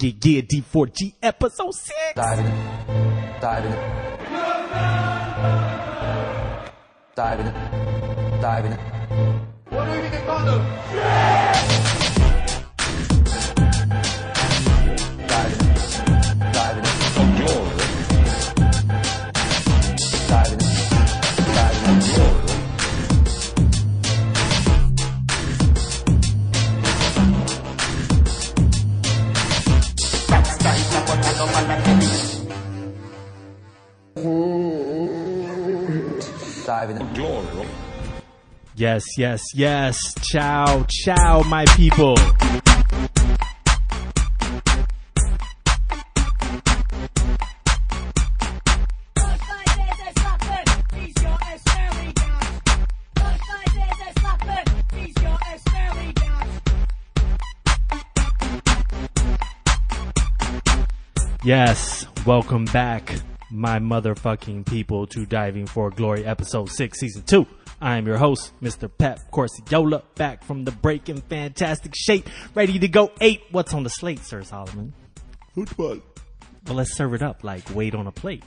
Yeah, D4G episode 6. Diving it. Diving it. Diving it. Diving it. What do you think about them? Diving it. Diving it. Diving it. Diving it. Diving it. Yes, yes, yes. Ciao, ciao, my people. Yes, welcome back, my motherfucking people, to Diving for Glory episode 6 season 2. I am your host, Mr. Pep Corsiola, back from the break in fantastic shape, ready to go 8. What's on the slate, Sir Solomon? Football. Well, let's serve it up like weight on a plate.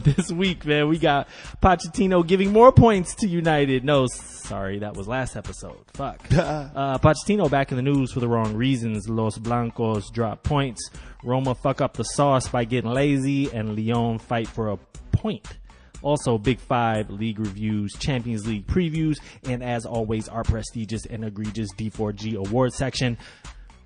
This week, man, we got Pochettino giving more points to United. No, sorry, that was last episode. Fuck. Pochettino back in the news for the wrong reasons. Los Blancos drop points. Roma fuck up the sauce by getting lazy. And Lyon fight for a point. Also, Big 5 league reviews, Champions League previews, and as always, our prestigious and egregious D4G award section.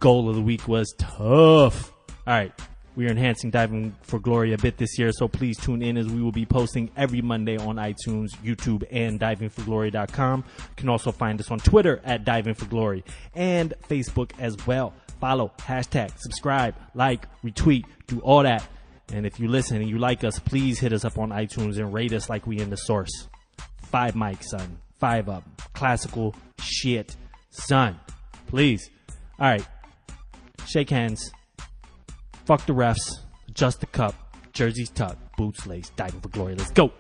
Goal of the week was tough. All right, we are enhancing Diving for Glory a bit this year, so please tune in as we will be posting every Monday on iTunes, YouTube, and divingforglory.com. You can also find us on Twitter at divingforglory and Facebook as well. Follow, hashtag, subscribe, like, retweet, do all that. And if you listen and you like us, please hit us up on iTunes and rate us like we in the source. 5 mics, son. 5 up. Classical shit, son. Please. All right. Shake hands. Fuck the refs. Adjust the cup. Jerseys tucked. Boots laced. Diving for Glory. Let's go.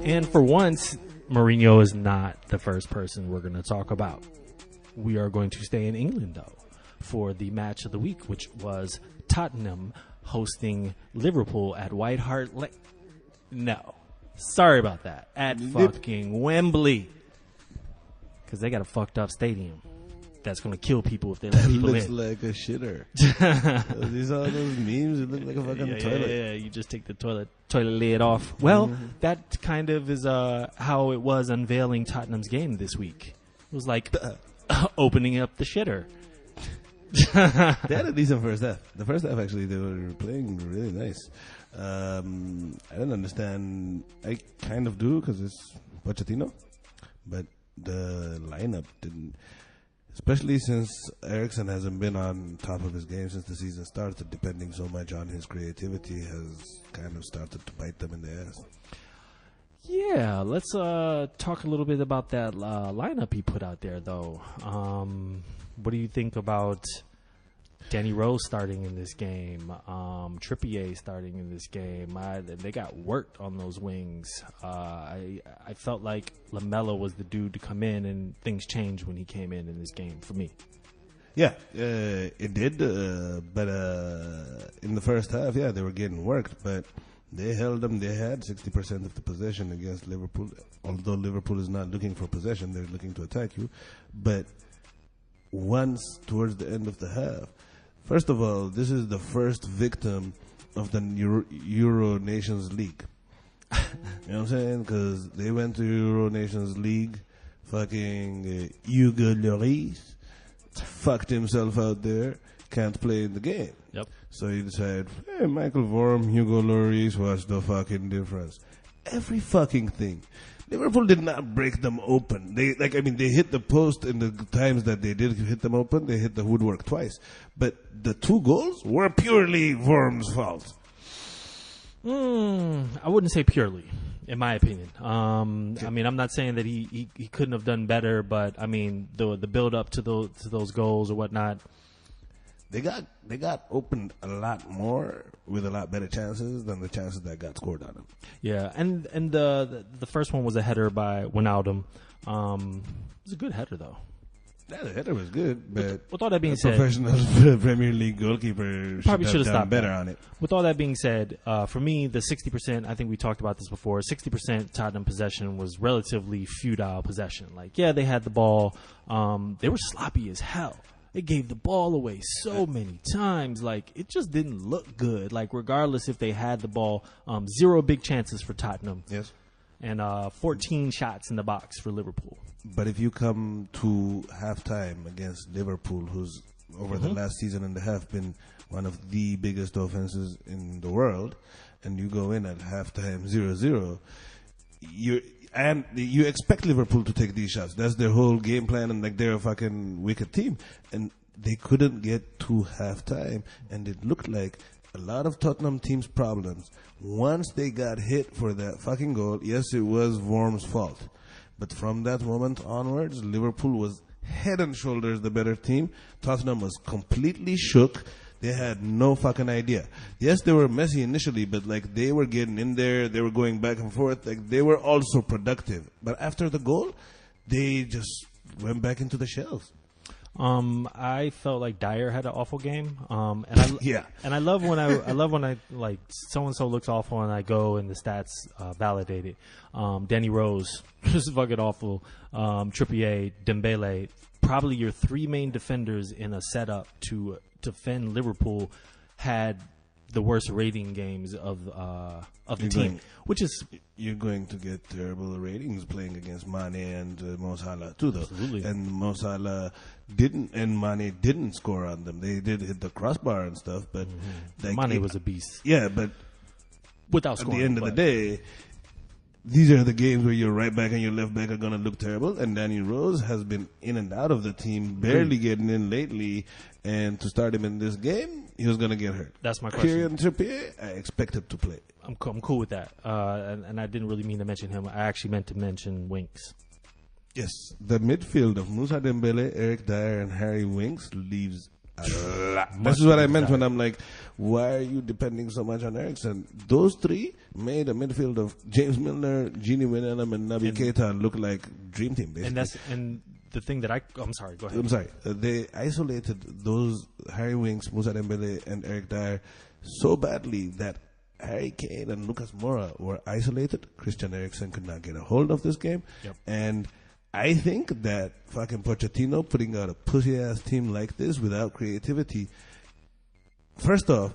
And for once, Mourinho is not the first person we're going to talk about. We are going to stay in England, though, for the match of the week, which was Tottenham hosting Liverpool at White Hart Lane. No. Sorry about that. At fucking Wembley. Because they got a fucked up stadium that's going to kill people if they let people in. It looks like a shitter. These are those memes. It look like a fucking toilet. Yeah, you just take the toilet lid off. Well, that kind of is how it was unveiling Tottenham's game this week. It was like opening up the shitter. They had a decent first half. The first half, actually, they were playing really nice. I don't understand. I kind of do because it's Pochettino, but the lineup didn't. Especially since Eriksen hasn't been on top of his game since the season started, depending so much on his creativity has kind of started to bite them in the ass. Yeah, let's talk a little bit about that lineup he put out there, though. What do you think about Danny Rose starting in this game? Trippier starting in this game? They got worked on those wings. I felt like Lamela was the dude to come in, and things changed when he came in this game for me. Yeah, it did. But in the first half, yeah, they were getting worked, but they held them. They had 60% of the possession against Liverpool. Although Liverpool is not looking for possession, they're looking to attack you. But once towards the end of the half, first of all, this is the first victim of the Euro Nations League. You know what I'm saying? Because they went to Euro Nations League, fucking Hugo Lloris fucked himself out there, can't play in the game. Yep. So he decided, hey, Michael Vorm, Hugo Lloris, what's the fucking difference? Every fucking thing. Liverpool did not break them open. They hit the post in the times that they did hit them open. They hit the woodwork twice. But the 2 goals were purely Vorm's fault. I wouldn't say purely, in my opinion. I mean, I'm not saying that he couldn't have done better, but I mean, the build up to those goals or whatnot. They got opened a lot more with a lot better chances than the chances that got scored on them. Yeah, and the first one was a header by Wijnaldum. It was a good header though. Yeah, the header was good, but with all that being a said, professional Premier League goalkeeper probably should have done stopped better that. on it. With all that being said, for me, the 60%, I think we talked about this before, 60% Tottenham possession was relatively futile possession. Like, yeah, they had the ball. They were sloppy as hell. They gave the ball away so many times. Like, it just didn't look good. Like, regardless if they had the ball, 0 big chances for Tottenham. Yes. And 14 shots in the box for Liverpool. But if you come to halftime against Liverpool, who's over the last season and a half been one of the biggest offenses in the world, and you go in at halftime 0-0, you expect Liverpool to take these shots. That's their whole game plan, and like they're a fucking wicked team. And they couldn't get to halftime, and it looked like a lot of Tottenham team's problems. Once they got hit for that fucking goal, yes, it was Worm's fault. But from that moment onwards, Liverpool was head and shoulders the better team. Tottenham was completely shook. They had no fucking idea. Yes, they were messy initially, but like they were getting in there, they were going back and forth. Like they were also productive. But after the goal, they just went back into the shells. I felt like Dyer had an awful game. And I love when I like so and so looks awful and I go and the stats validate it. Danny Rose was fucking awful. Trippier, Dembele, probably your 3 main defenders in a setup to defend Liverpool had the worst rating games of the team, which is you're going to get terrible ratings playing against Mane and Mo Salah too, though. Absolutely. And Mo Salah and Mane didn't score on them. They did hit the crossbar and stuff, but like, Mane was a beast. Yeah, but without at scoring, the end of the day, these are the games where your right back and your left back are going to look terrible, and Danny Rose has been in and out of the team, barely getting in lately, and to start him in this game, he was going to get hurt. That's my question. Kieran Trippier, I expect him to play. I'm cool with that, and I didn't really mean to mention him. I actually meant to mention Winks. Yes, the midfield of Moussa Dembele, Eric Dyer, and Harry Winks leaves a lot. This is what I meant when I'm like, why are you depending so much on Eriksen? Those 3 made a midfield of James Milner, Gini Wijnaldum, and Naby Keita look like dream team, basically. And the thing that I'm sorry, go ahead. I'm sorry. They isolated those Harry Winks, Moussa Dembele, and Eric Dyer so badly that Harry Kane and Lucas Moura were isolated. Christian Eriksen could not get a hold of this game. Yep. And I think that fucking Pochettino putting out a pussy-ass team like this without creativity, first off,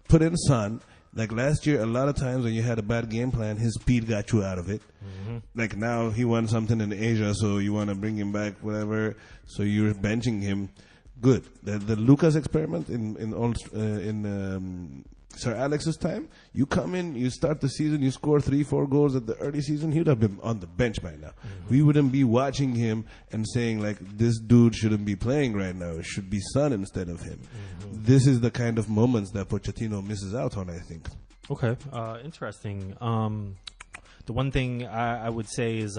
put in Son. Like last year, a lot of times when you had a bad game plan, his speed got you out of it. Mm-hmm. Like now he won something in Asia, so you want to bring him back, whatever. So you're benching him. Good. The Lucas experiment in Sir Alex's time, you come in, you start the season, you score 3-4 goals at the early season, he would have been on the bench by now. Mm-hmm. We wouldn't be watching him and saying like, this dude shouldn't be playing right now. It should be Son instead of him. Mm-hmm. This is the kind of moments that Pochettino misses out on, I think. Okay, interesting. The one thing I would say is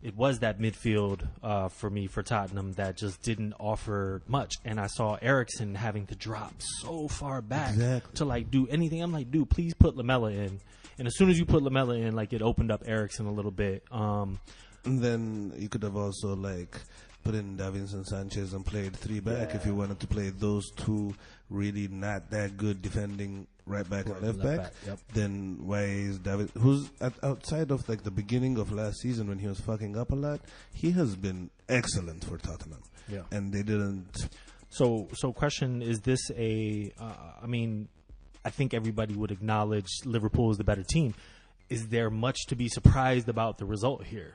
it was that midfield for me, for Tottenham, that just didn't offer much. And I saw Eriksen having to drop so far back to like do anything. I'm like, dude, please put Lamella in. And as soon as you put Lamella in, like it opened up Eriksen a little bit. And then you could have also like put in Davinson Sanchez and played 3 back if you wanted to play those 2 really not that good defending right back and left back. Yep. Then why is David, who's outside of like the beginning of last season when he was fucking up a lot, he has been excellent for Tottenham. Yeah. And they didn't. So question, is this I mean, I think everybody would acknowledge Liverpool is the better team. Is there much to be surprised about the result here?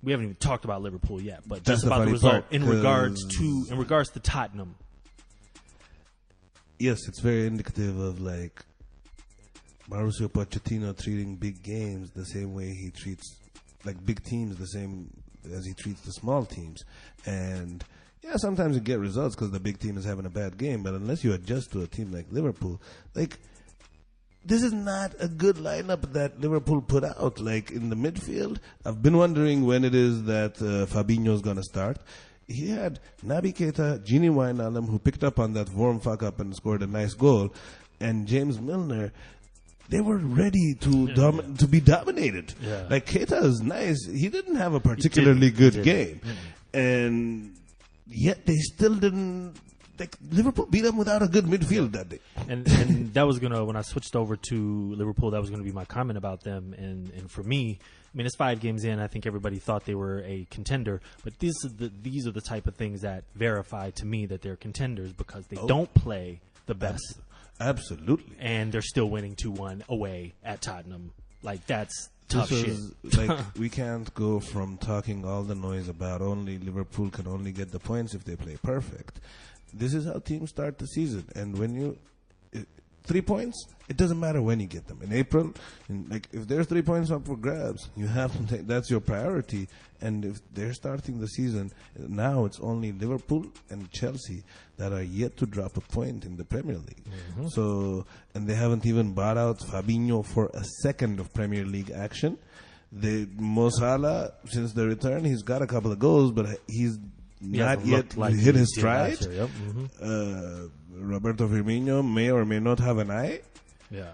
We haven't even talked about Liverpool yet, but that's just about the result in regards to Tottenham. Yes, it's very indicative of like Mauricio Pochettino treating big games the same way he treats like big teams the same as he treats the small teams. And yeah, sometimes you get results because the big team is having a bad game, but unless you adjust to a team like Liverpool, like this is not a good lineup that Liverpool put out. Like in the midfield, I've been wondering when it is that Fabinho's going to start. He had Naby Keita, Gini Wijnaldum, who picked up on that warm fuck up and scored a nice goal, and James Milner. They were ready to be dominated. Yeah. Like Keita is nice. He didn't have a particularly good game, and yet they still didn't. Like Liverpool beat them without a good midfield that day. And that was when I switched over to Liverpool, that was gonna be my comment about them. And for me, I mean, it's 5 games in. I think everybody thought they were a contender, but these are the type of things that verify to me that they're contenders because they don't play the best. Absolutely. And they're still winning 2-1 away at Tottenham. Like that's tough shit. Like we can't go from talking all the noise about only Liverpool can only get the points if they play perfect. This is how teams start the season, and when 3 points, it doesn't matter when you get them. In April, if there's 3 points up for grabs, you have to take, that's your priority. And if they're starting the season, now it's only Liverpool and Chelsea that are yet to drop a point in the Premier League. Mm-hmm. So, and they haven't even bought out Fabinho for a second of Premier League action. Mo Salah, since the return, he's got a couple of goals, but he's not yet hit his stride. Yep. Mm-hmm. Roberto Firmino may or may not have an eye. Yeah.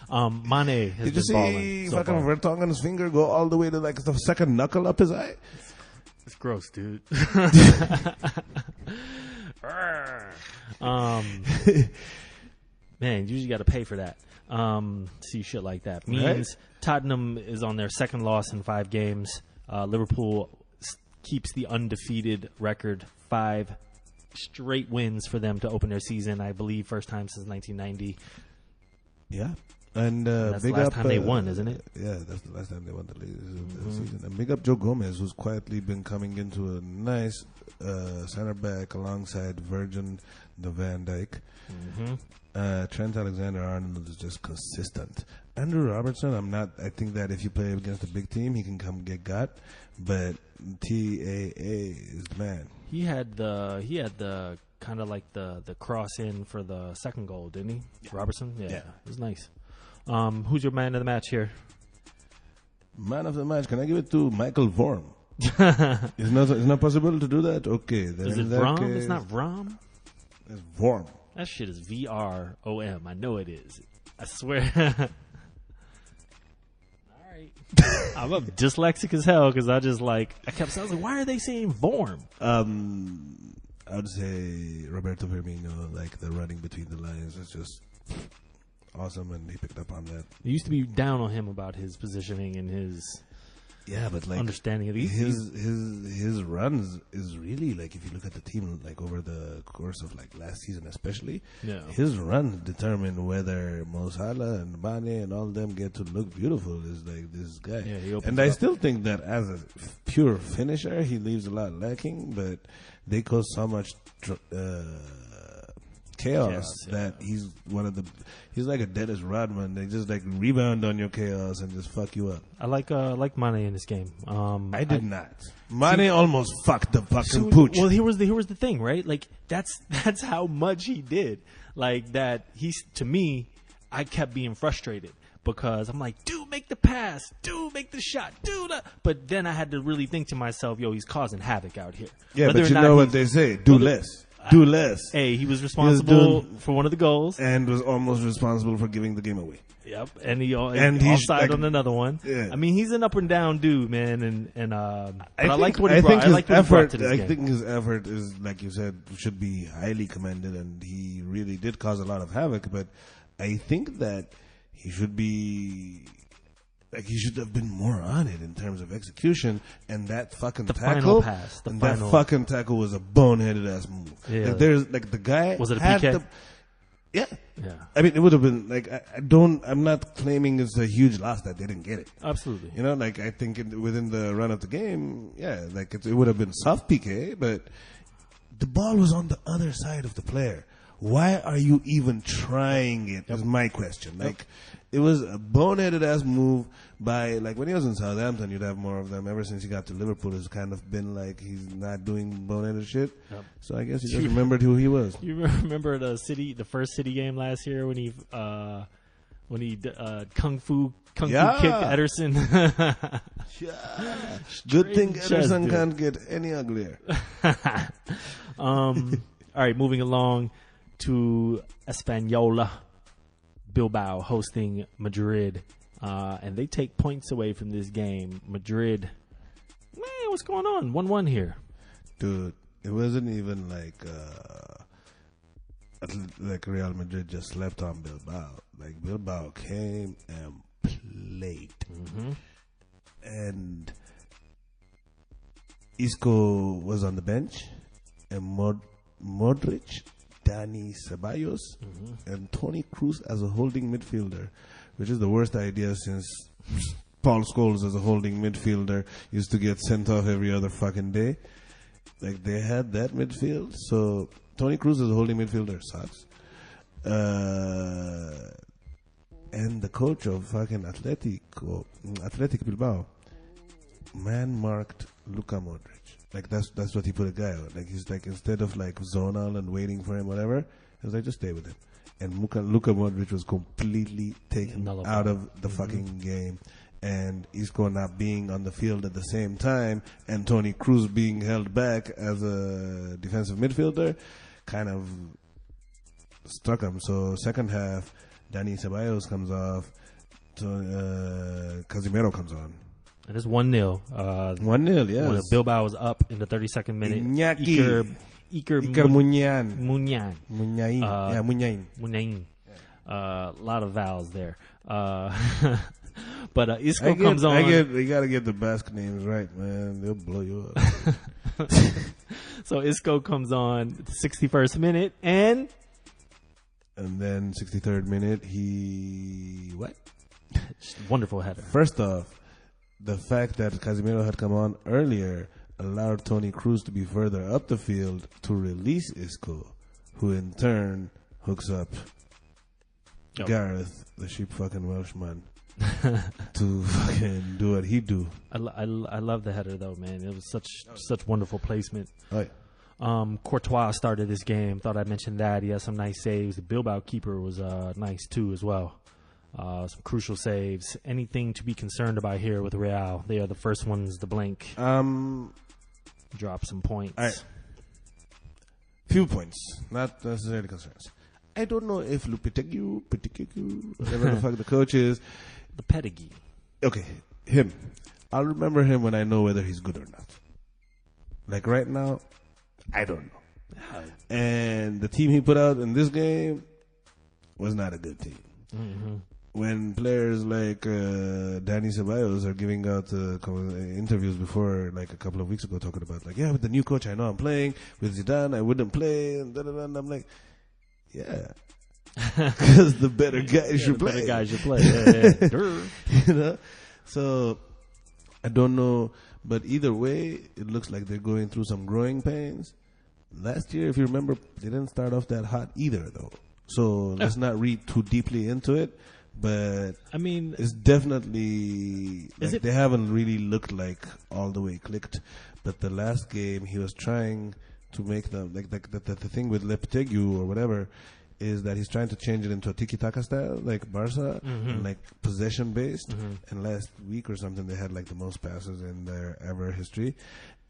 Mane has Did you see fucking Vertonghen's finger go all the way to like the second knuckle up his eye? It's gross, dude. Man, you usually got to pay for that. See shit like that. Means Tottenham is on their second loss in 5 games. Liverpool keeps the undefeated record, 5 straight wins for them to open their season. I believe first time since 1990. Yeah, and that's big the last up, time they won, isn't it? Yeah, that's the last time they won the season. And big up Joe Gomez, who's quietly been coming into a nice center back alongside Virgin the Van Dijk. Mm-hmm. Trent Alexander-Arnold is just consistent. Andrew Robertson, I think that if you play against a big team, he can come get got. But TAA is the man. He had the kind of like the cross in for the second goal, didn't he? Yeah. Robertson? Yeah. It was nice. Who's your man of the match here? Man of the match, can I give it to Michael Vorm? It's not possible to do that? Okay. Is it Vrom? It's not Vrom? It's Vorm. That shit is VROM. I know it is. I swear. I'm dyslexic as hell because I was like, why are they saying Vorm? I would say Roberto Firmino, like the running between the lines is just awesome, and he picked up on that. You used to be down on him about his positioning and his but like understanding of his runs is really like, if you look at the team like over the course of like last season especially, his runs determine whether Mo Salah and Mane and all of them get to look beautiful. Is like this guy, and I still think that as a pure finisher he leaves a lot lacking, but they cause so much chaos that he's like a Dennis Rodman. They just like rebound on your chaos and just fuck you up. I like Mane in this game. I did not. Mane almost fucked the fucking pooch. Well, here was the thing, right? Like that's how much he did. Like that to me, I kept being frustrated because I'm like, dude, make the pass, dude, make the shot, dude. But then I had to really think to myself, yo, he's causing havoc out here. Yeah, whether but you know what they say, do less. Do less. Hey, he was responsible for one of the goals, and was almost responsible for giving the game away. Yep, and he's offside like, on another one. Yeah. I mean, he's an up and down dude, man, I liked what he brought. I liked what he brought to this game. I think his effort is, like you said, should be highly commended, and he really did cause a lot of havoc. But I think that he should be. Like, he should have been more on it in terms of execution, and that fucking tackle. That fucking tackle was a boneheaded ass move. Yeah. Like, there's like the guy. Was it a PK? Yeah. I mean, it would have been like I'm not claiming it's a huge loss that they didn't get it. Absolutely. You know, like I think within the run of the game, like it would have been soft PK, but the ball was on the other side of the player. why are you even trying it? Is my question. Like, it was a boneheaded ass move by, like, when he was in Southampton, you'd have more of them. Ever since he got to Liverpool, it's kind of been like he's not doing boneheaded shit. Yep. So I guess he just remembered who he was. You remember the first City game last year when he kung fu kicked Ederson? Good thing Strange Ederson dude. can't get any uglier. All right, moving along to Española. Bilbao hosting Madrid. And they take points away from this game. Madrid, man, what's going on? 1-1 here. Dude, it wasn't even like Real Madrid just slept on Bilbao. Like, Bilbao came and played. Mm-hmm. And Isco was on the bench. And Modric, Dani Ceballos, and Toni Kroos as a holding midfielder, which is the worst idea since Paul Scholes as a holding midfielder used to get sent off every other fucking day. Like, they had that midfield. So Toni Kroos as a holding midfielder sucks. And the coach of fucking Athletic Bilbao man-marked Luka Modric. Like, that's what he put a guy on. Like, he's like, instead of like zonal and waiting for him, whatever, he was like, just stay with him. And Luka Modric was completely taken out of the fucking game. And Isco not being on the field at the same time, and Toni Kroos being held back as a defensive midfielder, kind of struck him. So second half, Dani Ceballos comes off, Casemiro comes on. And it's 1-0. 1-0, yes. When Bilbao was up in the 32nd minute. Iñaki. Iker Munyan. Munyan. Munyain. Yeah, Munyain. Munyain. A lot of vowels there. But Isco comes on. You gotta get the Basque names right, man. They'll blow you up. So Isco comes on at the 61st minute, and then 63rd minute, what? Wonderful header. First off, the fact that Casemiro had come on earlier allowed Toni Kroos to be further up the field to release Isco, who in turn hooks up Gareth, the sheep fucking Welshman, to fucking do what he do. I love the header though, man. It was such wonderful placement. Right. Courtois started this game. Thought I mentioned that. He had some nice saves. The Bilbao keeper was nice too as well. Some crucial saves. Anything to be concerned about here with Real? They are the first ones to blink. Drop some points. All right. Few points, not necessarily concerns. I don't know if Lopetegui, whatever the fuck the coach is. Lopetegui. Okay, him. I'll remember him when I know whether he's good or not. Like right now, I don't know. And the team he put out in this game was not a good team. Mm-hmm. When players like Dani Ceballos are giving out interviews before, like a couple of weeks ago, talking about like, yeah, with the new coach, I know I'm playing. With Zidane, I wouldn't play. And I'm like, yeah, because the better guys should play. The better guys should play. Yeah. You know, so I don't know, but either way, it looks like they're going through some growing pains. Last year, if you remember, they didn't start off that hot either, though. So let's not read too deeply into it. But I mean, it's definitely like they haven't really looked like all the way clicked. But the last game, he was trying to make them like the thing with Lopetegui or whatever is that he's trying to change it into a tiki-taka style, like Barca, and like possession-based. And last week or something, they had like the most passes in their ever history,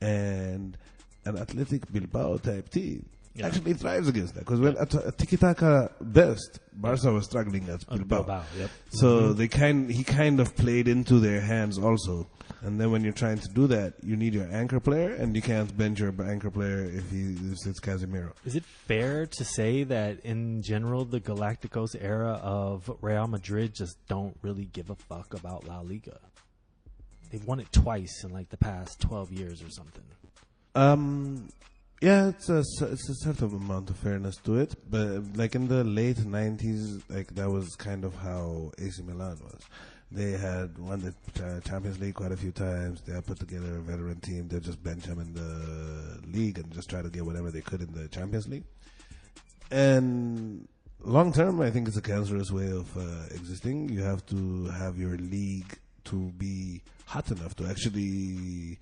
and an Athletic Bilbao type team actually thrives against that, because when a tiki-taka best, Barca was struggling at Bilbao. Yep. So he kind of played into their hands also. And then when you're trying to do that, you need your anchor player, and you can't bench your anchor player if it's Casemiro. Is it fair to say that in general the Galacticos era of Real Madrid just don't really give a fuck about La Liga? They've won it twice in like the past 12 years or something. Yeah, it's a certain amount of fairness to it, but like in the late 90s, like that was kind of how AC Milan was. They had won the Champions League quite a few times. They had put together a veteran team. They'd just bench them in the league and just try to get whatever they could in the Champions League. And long term, I think it's a cancerous way of existing. You have to have your league to be hot enough to actually,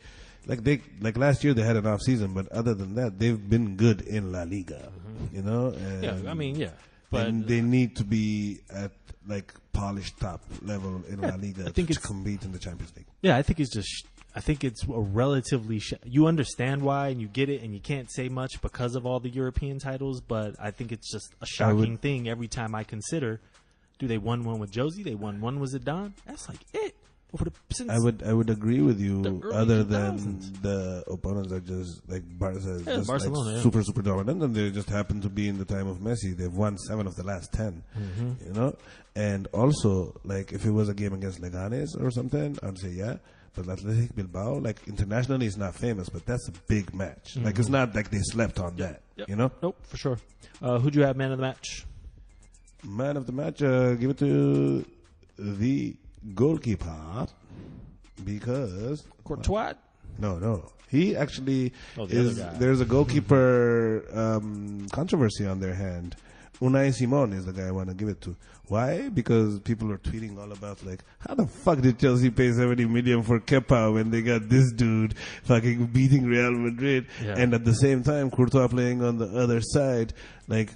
like last year they had an off season, but other than that, they've been good in La Liga. You know, and but and they need to be at like polished top level in La Liga to compete in the Champions League. Yeah, I think it's a relatively you understand why and you get it and you can't say much because of all the European titles, but I think it's just a shocking thing every time I consider. They won one with Josie, they won one with Zidane. That's like it. I would agree with you. Other than the opponents are just like Barca, just Barcelona, like super dominant, and they just happen to be in the time of Messi. They've won 7 of the last 10. You know, and also like if it was a game against Leganes or something, I'd say yeah. But Athletic Bilbao, like internationally, is not famous, but that's a big match. Like it's not like they slept on that. You know? Nope, for sure. Who'd you have man of the match? Man of the match, give it to the goalkeeper, because Courtois. No. He actually is. There's a goalkeeper controversy on their hand. Unai Simon is the guy I want to give it to. Why? Because people are tweeting all about like, how the fuck did Chelsea pay 70 million for Kepa when they got this dude fucking beating Real Madrid, and at the same time Courtois playing on the other side, like,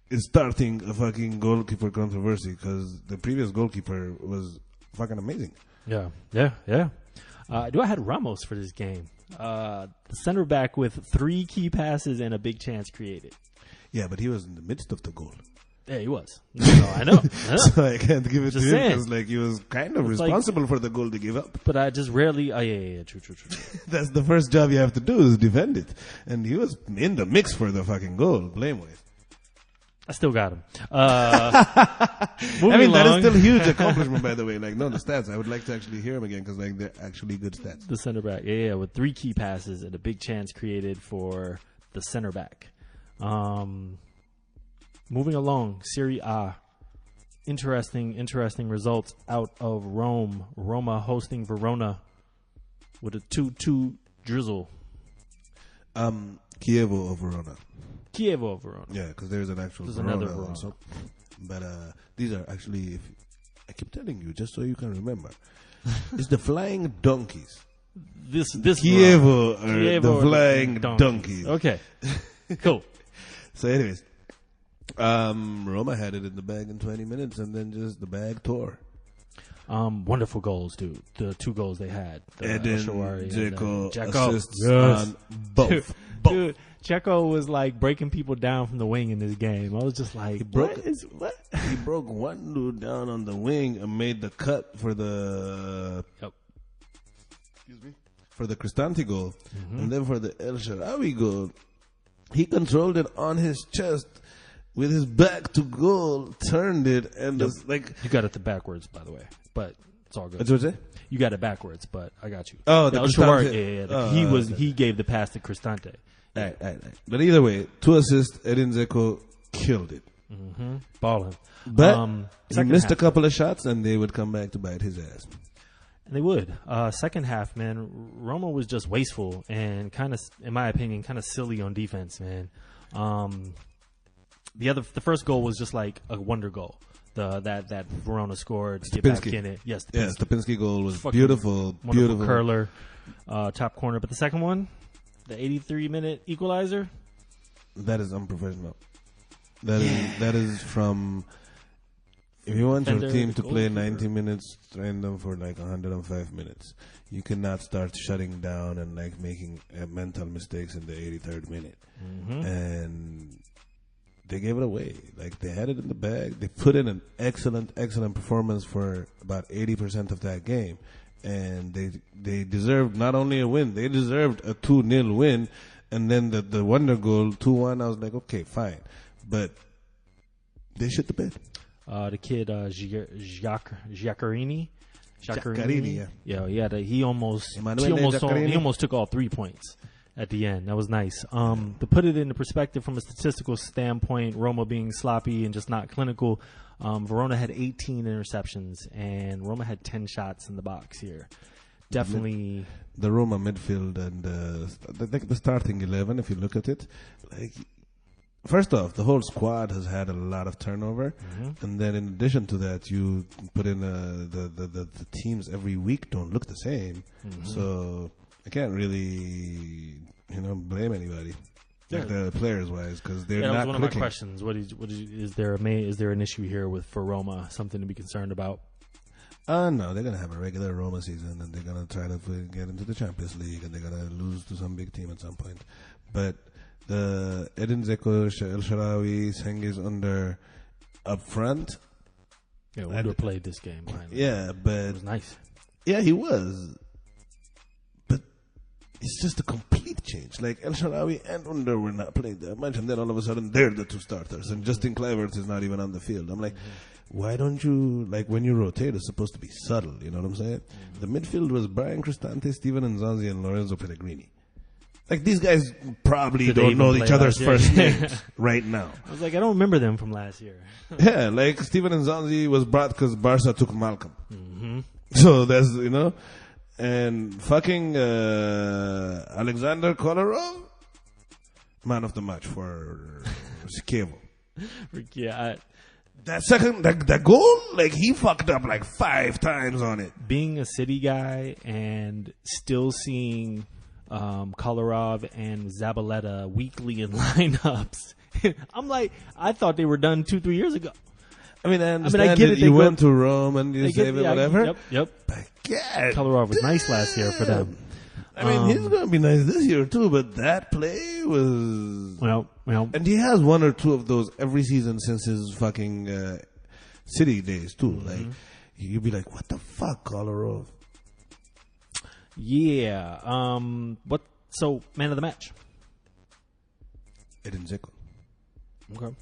is starting a fucking goalkeeper controversy because the previous goalkeeper was fucking amazing. Yeah. I had Ramos for this game. The center back with 3 key passes and a big chance created. Yeah, but he was in the midst of the goal. Yeah, he was. No, I know. So I can't give it Just to him because like he was kind of responsible for the goal they gave up. But I just rarely. True. That's the first job you have to do is defend it, and he was in the mix for the fucking goal. Blameways. I still got him. That is still a huge accomplishment, by the way. Like, no, the stats. I would like to actually hear him again because like they're actually good stats. The center back, with 3 key passes and a big chance created for the center back. Moving along, Serie A. Interesting results out of Rome. Roma hosting Verona with a 2-2 drizzle. Chievo of Verona. Yeah, because there's an actual Verona also. But these are actually, I keep telling you, just so you can remember, it's the Flying Donkeys. This Chievo are the Flying Donkeys. Okay, cool. So anyways, Roma had it in the bag in 20 minutes, and then just the bag tore. Wonderful goals, dude. The 2 goals they had. Eden Dzeko assists yes. on both. Dude, Dzeko was like breaking people down from the wing in this game. I was just like, what? He broke one dude down on the wing and made the cut for the for the Cristante goal, and then for the El Shaarawy goal, he controlled it on his chest with his back to goal, turned it, and like you got it backwards, by the way, but it's all good. What's it? You got it backwards, but I got you. Oh, the Cristante. He gave the pass to Cristante. Right. But either way, 2 assists. Eden Dzeko killed it. Balling. But he missed a couple of shots, and they would come back to bite his ass. And they would. Second half, man, Roma was just wasteful and kind of, in my opinion, kind of silly on defense, man. The first goal was just like a wonder goal. That Verona scored to get back in it. Yes, Stupinski goal was beautiful curler, top corner. But the second one, the 83-minute equalizer, that is unprofessional. That is from. If you want your team to play 90 minutes, train them for like 105 minutes. You cannot start shutting down and like making mental mistakes in the 83rd minute. And they gave it away. Like they had it in the bag. They put in an excellent performance for about 80% of that game. And they deserved not only a win, they deserved a 2-0 win. And then the wonder goal, 2-1, I was like, okay, fine. But they shit the bed. The kid Giaccarini, yeah. He almost took all 3 points at the end. That was nice. To put it into perspective from a statistical standpoint, Roma being sloppy and just not clinical, Verona had 18 interceptions and Roma had 10 shots in the box here. Definitely the Roma midfield and the starting 11. If you look at it, like first off, the whole squad has had a lot of turnover, and then in addition to that, you put in the teams every week don't look the same, so I can't really blame anybody. Like the players wise, because they're that not was one clicking. of my questions. Is there an issue here for Roma? Something to be concerned about? No, they're gonna have a regular Roma season, and they're gonna try to get into the Champions League, and they're gonna lose to some big team at some point. But the Edin Dzeko, El Shaarawy, Cengiz under up front. Yeah, Under played this game. Finally. Yeah, but It was nice. yeah, he was. But it's just a complete change. Like El Shaarawy and Under were not playing that much, and then all of a sudden they're the two starters, and Justin Kluivert is not even on the field. I'm like, why don't you, like, when you rotate, it's supposed to be subtle, you know what I'm saying? The midfield was Brian Cristante, Steven Nzonzi, and Lorenzo Pellegrini. Like, these guys probably Did they don't even know play each other's last year? first names right now. I was like, I don't remember them from last year. Yeah, like, Steven Nzonzi was brought because Barca took Malcolm. So that's, and fucking Alexander Kolarov, man of the match for Kievo. Yeah, That goal, like, he fucked up like 5 times on it. being a City guy and still seeing Kolarov and Zabaleta weekly in lineups, I'm like, I thought they were done 2-3 years ago. I mean, I understand I get that it, you they went to Rome and you They save it, yeah, whatever. Yep. But God, Kolarov was nice last year for them. I mean, he's going to be nice this year too, but that play was... Well, And he has 1 or 2 of those every season since his fucking City days too. Like, you'd be like, what the fuck, Kolarov? yeah. So, man of the match. Edin Dzeko. Okay.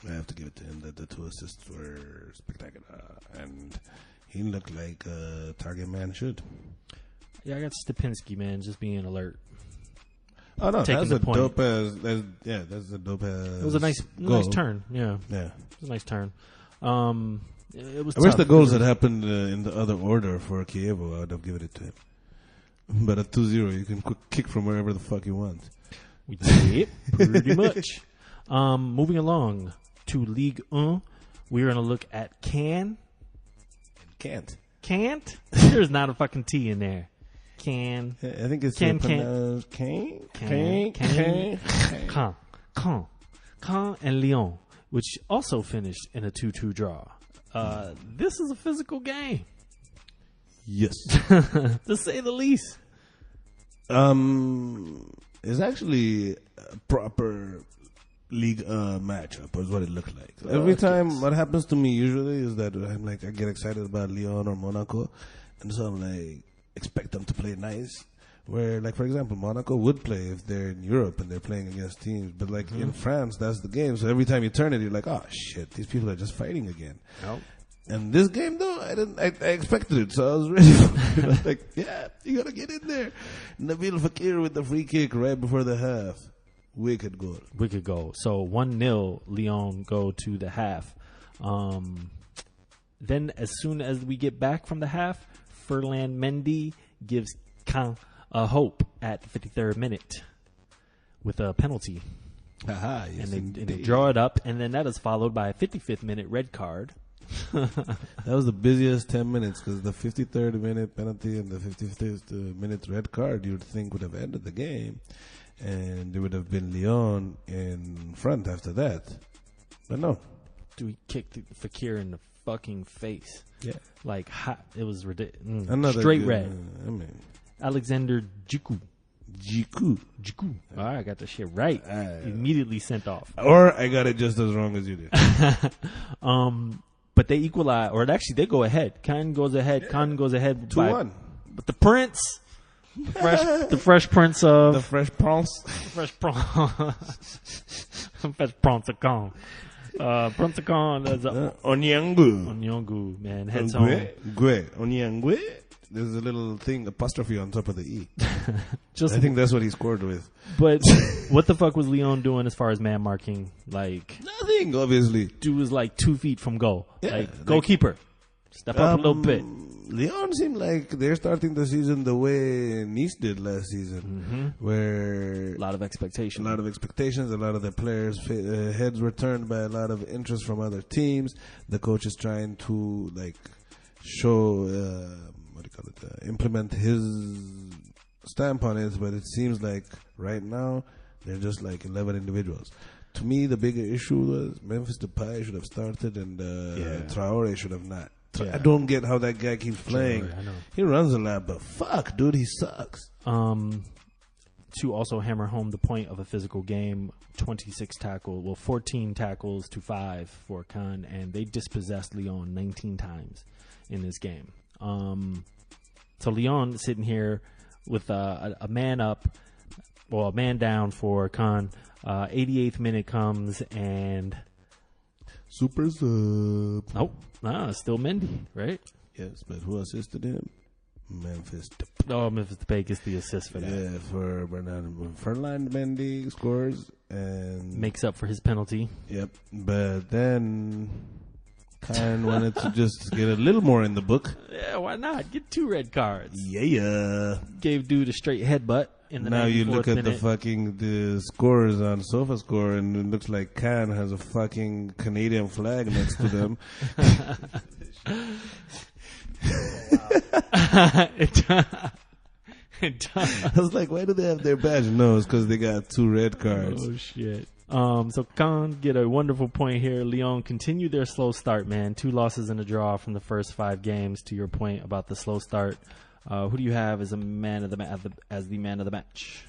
I have to give it to him that the 2 assists were spectacular, and he looked like a target man should. Yeah, I got Stepinski, man, just being alert. Oh no, Taking that's the a point. dope as. That's a dope as. It was a nice turn. Yeah, Yeah. it was a nice turn. It was. I wish tough the goals because had happened in the other order for Kievo. I would have given it to him. But at 2-0, you can kick from wherever the fuck you want. we did pretty much. Moving along to Ligue 1, we're gonna look at Cannes. Can't. Can't? There's not a fucking T in there. Cannes. I think it's Can- pronounced Caen. Caen and Lyon, which also finished in a 2-2 draw. This is a physical game, Yes. to say the least. It's actually a proper league matchup, is what it looked like. Every time, what happens to me usually is that I'm like, I get excited about Lyon or Monaco, and so I'm like, expect them to play nice. Where, like, for example, Monaco would play if they're in Europe and they're playing against teams, but like in France, that's the game. So every time you turn it, you're like, oh shit, these people are just fighting again. Nope. And this game, though, I expected it, so I was ready for it. I was like, yeah, you gotta get in there. Nabil Fekir with the free kick right before the half. Wicked goal. Wicked goal. So 1-0, Lyon go to the half. Then as soon as we get back from the half, Ferland Mendy gives Caen a hope at the 53rd minute with a penalty. Aha, yes, And they indeed. draw it up, and then that is followed by a 55th minute red card. That was the busiest 10 minutes because the 53rd minute penalty and the 55th minute red card you'd think would have ended the game, and there would have been Lyon in front after that. But no. Dude, he kicked Fekir in the fucking face. Yeah. Like, hot. It was ridiculous. Another Straight good, red. I mean, Alexander Djikou. Jiku. All right, I got the shit right. Immediately sent off. Or I got it just as wrong as you did. But they equalize, or actually they go ahead. Caen goes ahead. Caen goes ahead 2-1. But the Prince, the fresh Prince of The Fresh Prince. Fresh Prince, Fresh Prince of Caen. Prince of Caen is Onyangu. Onyongu, man, heads home. Gue. Onyangu. There's a little thing, apostrophe on top of the E. Just, I think that's what he scored with. but what the fuck was Lyon doing as far as man marking? Like, Nothing, obviously. dude was like 2 feet from goal. Yeah, like, like- goalkeeper, step up a little bit. Lyon seemed like they're starting the season the way Nice did last season, where A lot of expectation. a lot of expectations, a lot of the players' heads were turned by a lot of interest from other teams. The coach is trying to show implement his stamp on it, but it seems like right now they're just like 11 individuals. To me, the bigger issue was Memphis Depay should have started and Traore should have not. I don't get how that guy keeps playing. Traore, I know. He runs a lot, but fuck, dude, he sucks. To also hammer home the point of a physical game, 14 tackles to 5 for Cannes, and they dispossessed Lyon 19 times in this game. So Lyon sitting here with a man up, a man down for Cannes. 88th minute comes and Super sub. still Mendy, right? Yes, but who assisted him? Memphis Depay. Oh, Memphis Depay gets the assist for that. Yeah, for Bernardo Fernand Mendy scores and Makes up for his penalty. Yep, but then Khan wanted to just get a little more in the book. Yeah, why not? Get 2 red cards. Yeah. Gave dude a straight headbutt in the Now you look at minute. the scores on SofaScore, and it looks like Khan has a fucking Canadian flag next to them. It does. I was like, why do they have their badge? No, it's because they got 2 red cards. Oh shit. So Caen get a wonderful point here. Lyon continue their slow start, man. 2 losses and a draw from the first 5 games. To your point about the slow start, who do you have as a man of the man of the match?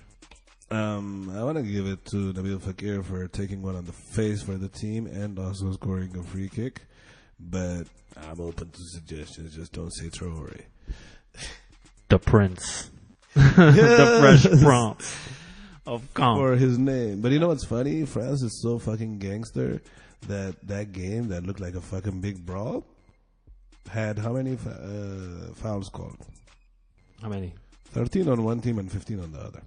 I want to give it to Nabil Fekir for taking one on the face for the team and also scoring a free kick. But I'm open to suggestions. Just don't say Traore. The Prince. The Fresh Prince of Caen. For his name. But you know what's funny? France is so fucking gangster that game that looked like a fucking big brawl had how many fouls called? How many? 13 on one team and 15 on the other.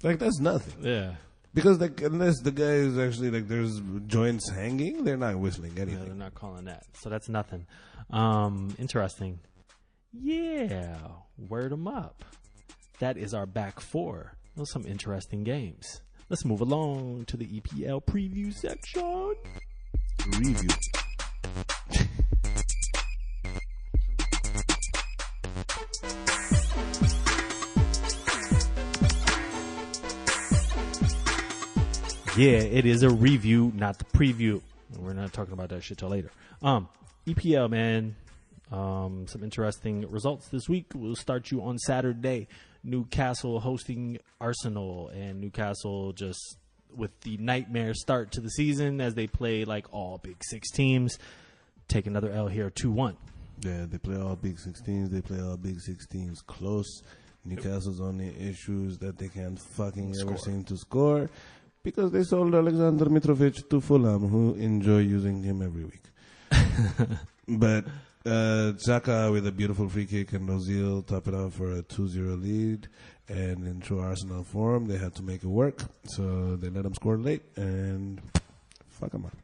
Like, that's nothing. Yeah. Because unless the guy is actually there's joints hanging, they're not whistling anything. Yeah, they're not calling that. So that's nothing. Interesting. Yeah. Word them up. That is our back 4. Those are some interesting games. Let's move along to the EPL preview section. Review. Yeah, it is a review, not the preview. We're not talking about that shit till later. EPL, man. Some interesting results this week. We'll start you on Saturday. Newcastle hosting Arsenal, and Newcastle just with the nightmare start to the season as they play like all Big 6 teams. Take another L here, 2-1. Yeah, they play all Big 6 teams. They play all Big 6 teams close. Newcastle's only issues that they can't fucking ever seem to score because they sold Alexander Mitrovic to Fulham, who enjoy using him every week. But Xhaka with a beautiful free kick and Ozil top it off for a 2-0 lead. And in true Arsenal form, they had to make it work. So they let them score late and fuck them up.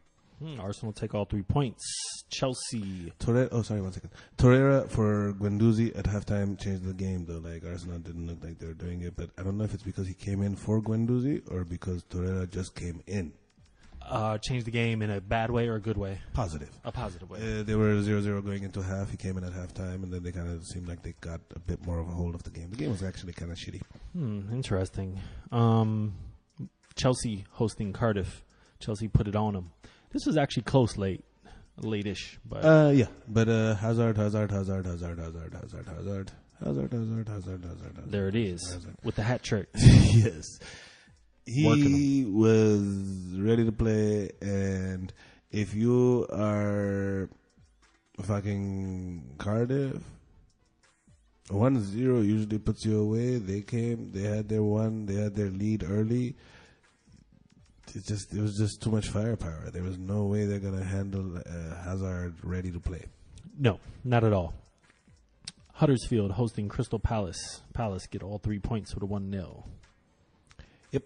Arsenal take all 3 points. Chelsea. Torreira for Guendouzi at halftime changed the game, though. Like, Arsenal didn't look like they were doing it. But I don't know if it's because he came in for Guendouzi or because Torreira just came in. Changed the game in a bad way or a good way? Positive. A positive way. They were 0-0 going into half. He came in at halftime, and then they kind of seemed like they got a bit more of a hold of the game. The game was actually kind of shitty. Interesting. Chelsea hosting Cardiff. Chelsea put it on them. This was actually close late-ish. But Hazard. There it is, with the hat trick. Yes. He was ready to play, and if you are fucking Cardiff, 1-0 usually puts you away. They had their lead early. It was just too much firepower. There was no way they're gonna handle Hazard ready to play. No, not at all. Huddersfield hosting Crystal Palace. Palace get all 3 points with a 1-0. Yep.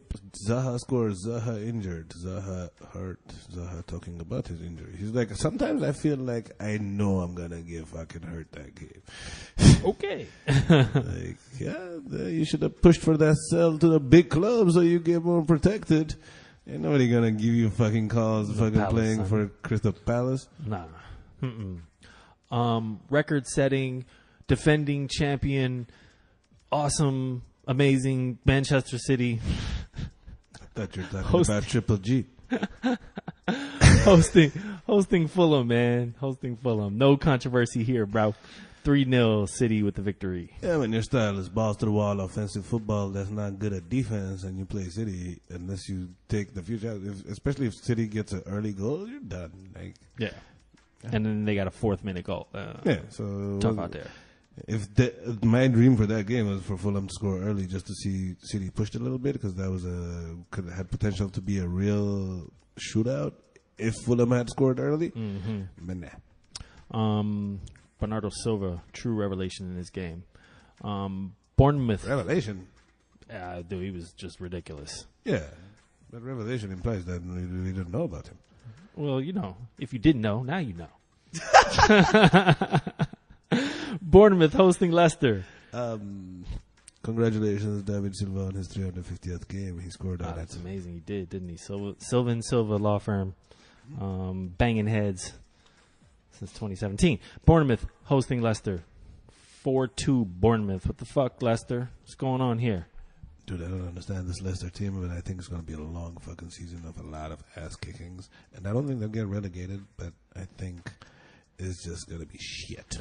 Zaha scores. Zaha injured. Zaha hurt. Zaha talking about his injury. He's like, sometimes I feel like I know I'm gonna get fucking hurt that game. Okay. Like, yeah, you should have pushed for that sell to the big club so you get more protected. Ain't nobody gonna give you fucking calls fucking Palace, playing son. for Crystal Palace. Nah. Record-setting, defending champion, awesome, amazing Manchester City. I thought you were talking about Triple G. hosting Fulham, man. Hosting Fulham. No controversy here, bro. 3-0 City with the victory. Yeah, when your style is balls to the wall offensive football that's not good at defense and you play City, unless you take the future, especially if City gets an early goal, you're done. Like, Yeah. And then they got a 4th-minute goal. yeah, so Tough out there. If my dream for that game was for Fulham to score early, just to see City pushed a little bit, because that was had potential to be a real shootout if Fulham had scored early. But nah. Bernardo Silva, true revelation in this game. Bournemouth. Revelation. Dude, he was just ridiculous. Yeah, but revelation implies that we didn't know about him. Well, you know, if you didn't know, now you know. Bournemouth hosting Leicester. Congratulations, David Silva, on his 350th game. He scored on That's it. amazing. He did, didn't he? Silva law firm, banging heads since 2017. Bournemouth hosting Leicester. 4-2 Bournemouth. What the fuck, Leicester? What's going on here? Dude, I don't understand this Leicester team, but I think it's going to be a long fucking season of a lot of ass kickings. And I don't think they'll get relegated, but I think it's just going to be shit.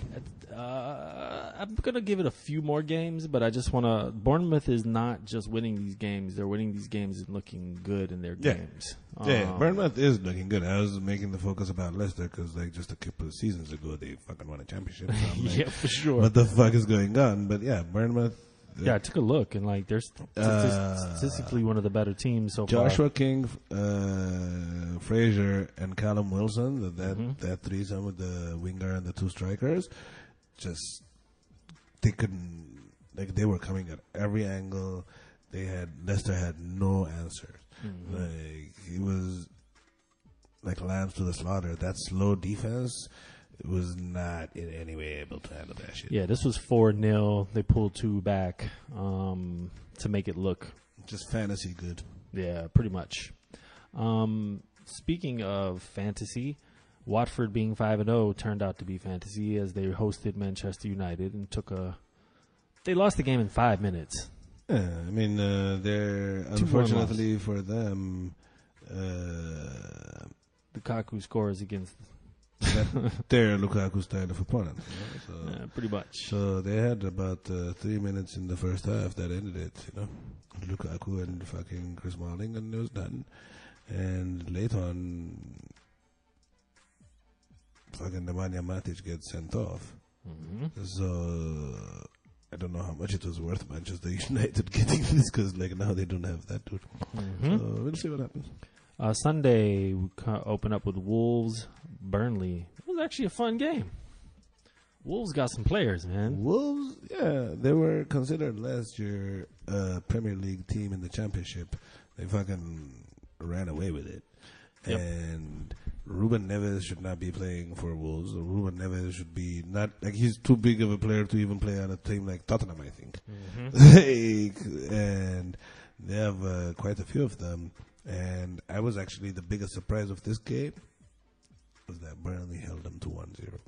I'm going to give it a few more games, but I just want to... Bournemouth is not just winning these games. They're winning these games and looking good in their games. Yeah, Bournemouth is looking good. I was making the focus about Leicester because, like, just a couple of seasons ago, they fucking won a championship. So I'm like, yeah, for sure. what the fuck is going on? But yeah, Bournemouth... Yeah, I took a look, and like, they're statistically one of the better teams so far. Joshua King, Fraser, and Callum Wilson, that threesome with the winger and the two strikers, just they couldn't, like, they were coming at every angle. Leicester had no answers. Like, it was like lambs to the slaughter. That slow defense was not in any way able to handle that shit. Yeah, this was 4-0. They pulled 2 back to make it look just fantasy good. Yeah, pretty much. Speaking of fantasy, Watford being 5-0 turned out to be fantasy as they hosted Manchester United and they lost the game in 5 minutes. Yeah, I mean, they're unfortunately for them, Lukaku scores against. They're Lukaku's style of opponent. You know? So, yeah, pretty much. So they had about 3 minutes in the first half that ended it, you know. Lukaku and fucking Chris Smalling, and it was done. And later on, fucking Nemanja Matic gets sent off. So I don't know how much it was worth Manchester United getting this, because like now they don't have that dude. So we'll see what happens. Sunday, we open up with Wolves, Burnley. It was actually a fun game. Wolves got some players, man. Wolves, yeah, they were considered last year a Premier League team in the Championship. They fucking ran away with it. Yep. And Ruben Neves should not be playing for Wolves. Ruben Neves should be not, like, he's too big of a player to even play on a team like Tottenham, I think. And they have quite a few of them. And I was actually the biggest surprise of this game was that Burnley held them to 1-0.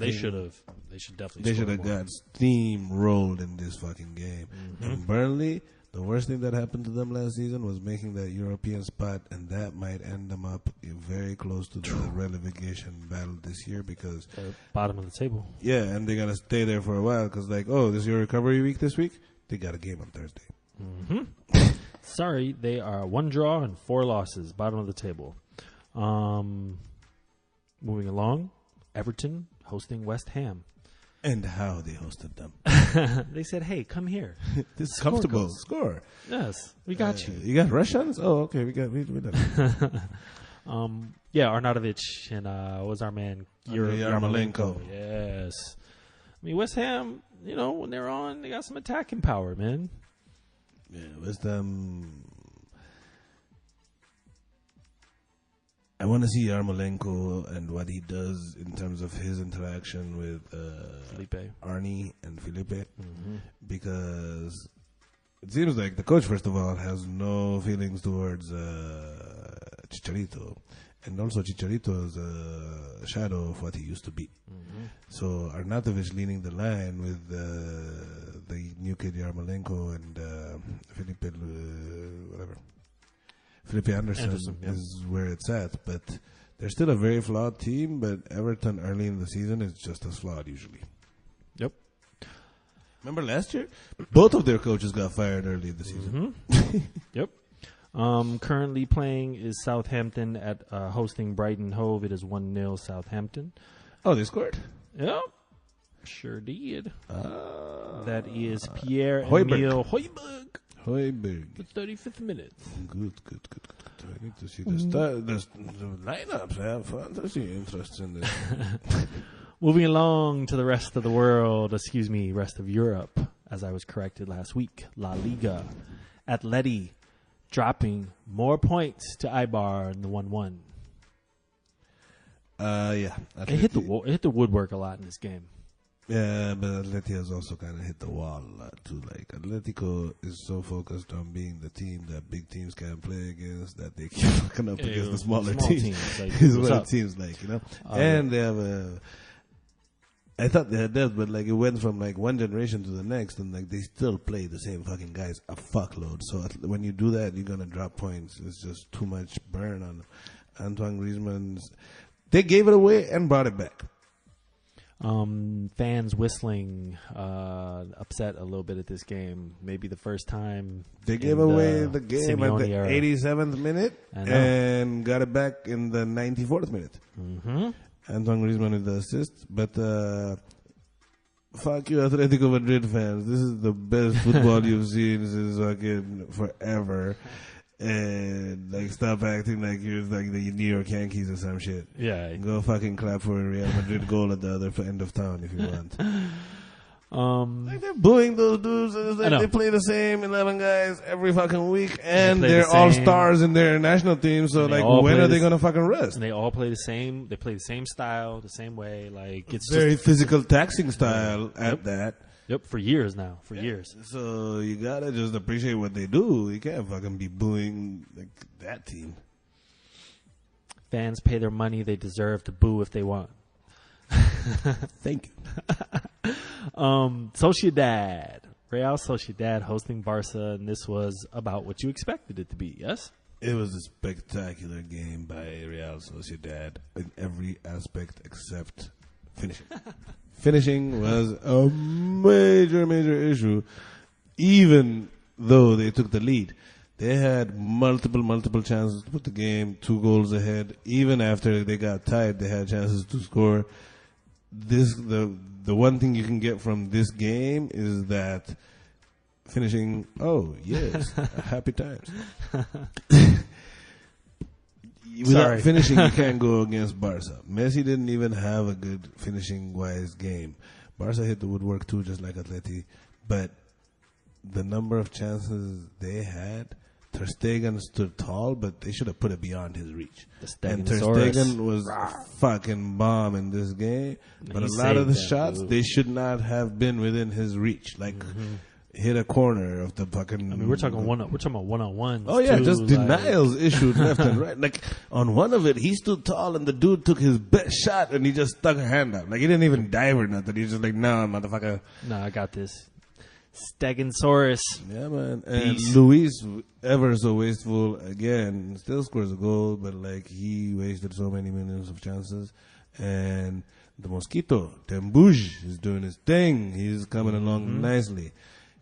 They should have. They should definitely. They should have got steamrolled in this fucking game. And Burnley, the worst thing that happened to them last season was making that European spot, and that might end them up very close to the relegation battle this year, because bottom of the table. Yeah, and they gotta stay there for a while because, like, oh, this is your recovery week this week. They got a game on Thursday. Sorry, they are 1 draw and 4 losses, bottom of the table. Moving along, Everton hosting West Ham. And how they hosted them. They said, hey, come here. This is comfortable. Score. Yes, we got you. You got Russians? Oh, okay, we done. Yeah, Arnautovic and what was our man? Yarmolenko. Yes. I mean, West Ham, you know, when they're on, they got some attacking power, man. Yeah, West Ham. I want to see Yarmolenko and what he does in terms of his interaction with Felipe. Arnie and Felipe, because it seems like the coach, first of all, has no feelings towards Chicharito, and also Chicharito is a shadow of what he used to be. So Arnautovic leading the line with the new kid Yarmolenko and Felipe Anderson is where it's at, but they're still a very flawed team, but Everton early in the season is just as flawed usually. Yep. Remember last year? Both of their coaches got fired early in the season. Yep. Currently playing is Southampton at hosting Brighton Hove. It is 1-0 Southampton. Oh, they scored? Yep. Sure did. Ah. That is Pierre-Emile Højbjerg. The 35th minute. Good. I need to see the lineups. I have fantasy interest in this. Moving along to the rest of the world, rest of Europe, as I was corrected last week. La Liga. Atleti dropping more points to Eibar in the 1-1. Yeah. It hit the woodwork a lot in this game. Yeah, but Atleti has also kind of hit the wall a lot too. Like, Atletico is so focused on being the team that big teams can't play against that they keep fucking up against the smaller teams. Like, is what it seems like, you know? And they have I thought they had that, but like it went from like one generation to the next, and like they still play the same fucking guys a fuckload. So when you do that, you're gonna drop points. It's just too much burn on Antoine Griezmann's. They gave it away and brought it back. Fans whistling, upset a little bit at this game. Maybe the first time they gave away the game Simeone at the era. 87th minute and got it back in the 94th minute. Antoine Griezmann with the assist, but fuck you, Atletico Madrid fans. This is the best football you've seen since fucking forever. And like, stop acting like you're like the New York Yankees or some shit. Yeah. Go fucking clap for a Real Madrid goal at the other end of town if you want. Like, they're booing those dudes. It's like they play the same 11 guys every fucking week, and they're all stars in their national team. So like, when are they gonna fucking rest? And they all play the same. They play the same style, the same way. Like, it's very just physical, taxing style at that. Yep, for years now. For years. So you gotta just appreciate what they do. You can't fucking be booing like that team. Fans pay their money. They deserve to boo if they want. Thank you. Sociedad. Real Sociedad hosting Barca, and this was about what you expected it to be, yes? It was a spectacular game by Real Sociedad in every aspect except finishing. Finishing was a major issue, even though they took the lead. They had multiple chances to put the game 2 goals ahead. Even after they got tied, they had chances to score. The one thing you can get from this game is that finishing, oh, yes, happy times. Without finishing, you can't go against Barca. Messi didn't even have a good finishing-wise game. Barca hit the woodwork too, just like Atleti. But the number of chances they had, Ter Stegen stood tall, but they should have put it beyond his reach. And Ter Stegen was a fucking bomb in this game. But a lot of the shots, they should not have been within his reach. Like, hit a corner of the fucking. I mean, we're talking about one-on-ones. Oh yeah, too, just denials issued left and right. Like, on one of it, he stood tall and the dude took his best shot and he just stuck a hand out. Like, he didn't even dive or nothing. He was just like, "Nah, motherfucker. Nah, I got this." Stegensaurus. Yeah, man. And Luis, ever so wasteful again, still scores a goal, but like, he wasted so many millions of chances. And the Mosquito, Tembuj, is doing his thing. He's coming along nicely.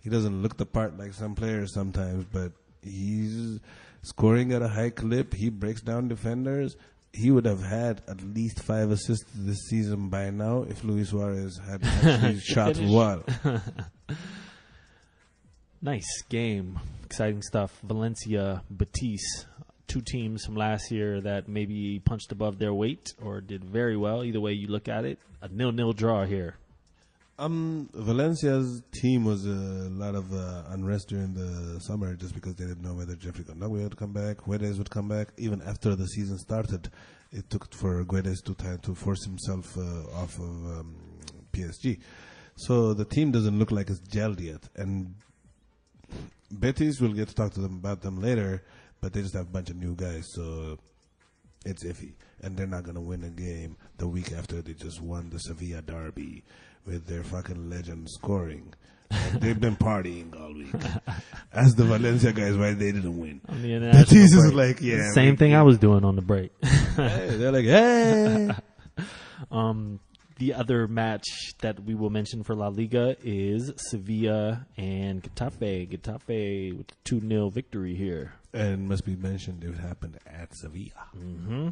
He doesn't look the part like some players sometimes, but he's scoring at a high clip. He breaks down defenders. He would have had at least 5 assists this season by now if Luis Suarez had actually shot well. Nice game. Exciting stuff. Valencia, Betis. 2 teams from last year that maybe punched above their weight or did very well. Either way you look at it, a 0-0 draw here. Valencia's team was a lot of unrest during the summer just because they didn't know whether Jeffrey Conagüe would come back, Guedes would come back. Even after the season started, it took for Guedes to force himself off of PSG. So the team doesn't look like it's gelled yet. And Betis, we'll get to talk to them about them later, but they just have a bunch of new guys, so it's iffy. And they're not going to win a game the week after they just won the Sevilla derby with their fucking legend scoring. And they've been partying all week. As the Valencia guys, why they didn't win. On the international Betis is break. like, yeah. Same thing I was doing on the break. Hey, they're like, hey. The other match that we will mention for La Liga is Sevilla and Getafe. Getafe with a 2-0 victory here. And must be mentioned, it happened at Sevilla. Mm-hmm.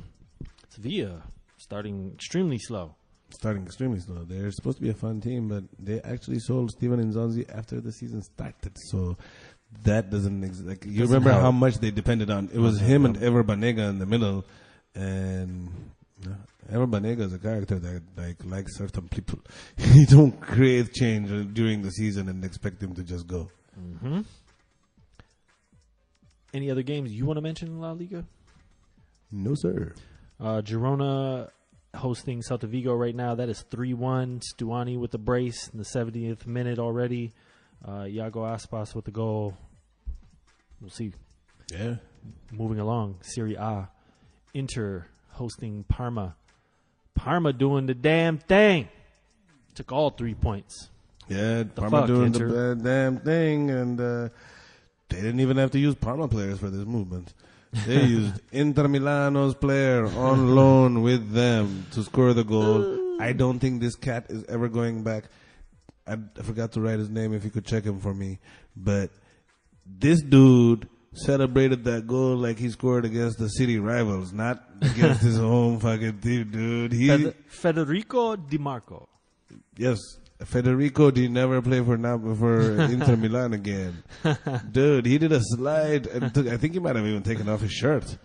Sevilla starting extremely slow. Starting extremely slow. They're supposed to be a fun team, but they actually sold Steven Nzonzi after the season started. So that doesn't like you remember how much they depended on. It was him and Ever Banega in the middle, and Ever Banega is a character that likes certain people. You don't create change during the season and expect him to just go. Mm-hmm. Any other games you want to mention in La Liga? No, sir. Girona hosting Celta Vigo right now. That is 3-1. Stuani with the brace in the 70th minute already. Iago Aspas with the goal. We'll see. Yeah. Moving along. Serie A. Inter hosting Parma. Parma doing the damn thing. Took all 3 points. Yeah, Parma doing Inter? the damn thing, and they didn't even have to use Parma players for this movement. They used Inter Milano's player on loan with them to score the goal. I don't think this cat is ever going back. I forgot to write his name if you could check him for me. But this dude celebrated that goal like he scored against the city rivals, not against his home fucking team, dude. Federico Di Marco. Yes. Federico did never play for Inter Milan again. Dude, he did a slide and I think he might have even taken off his shirt.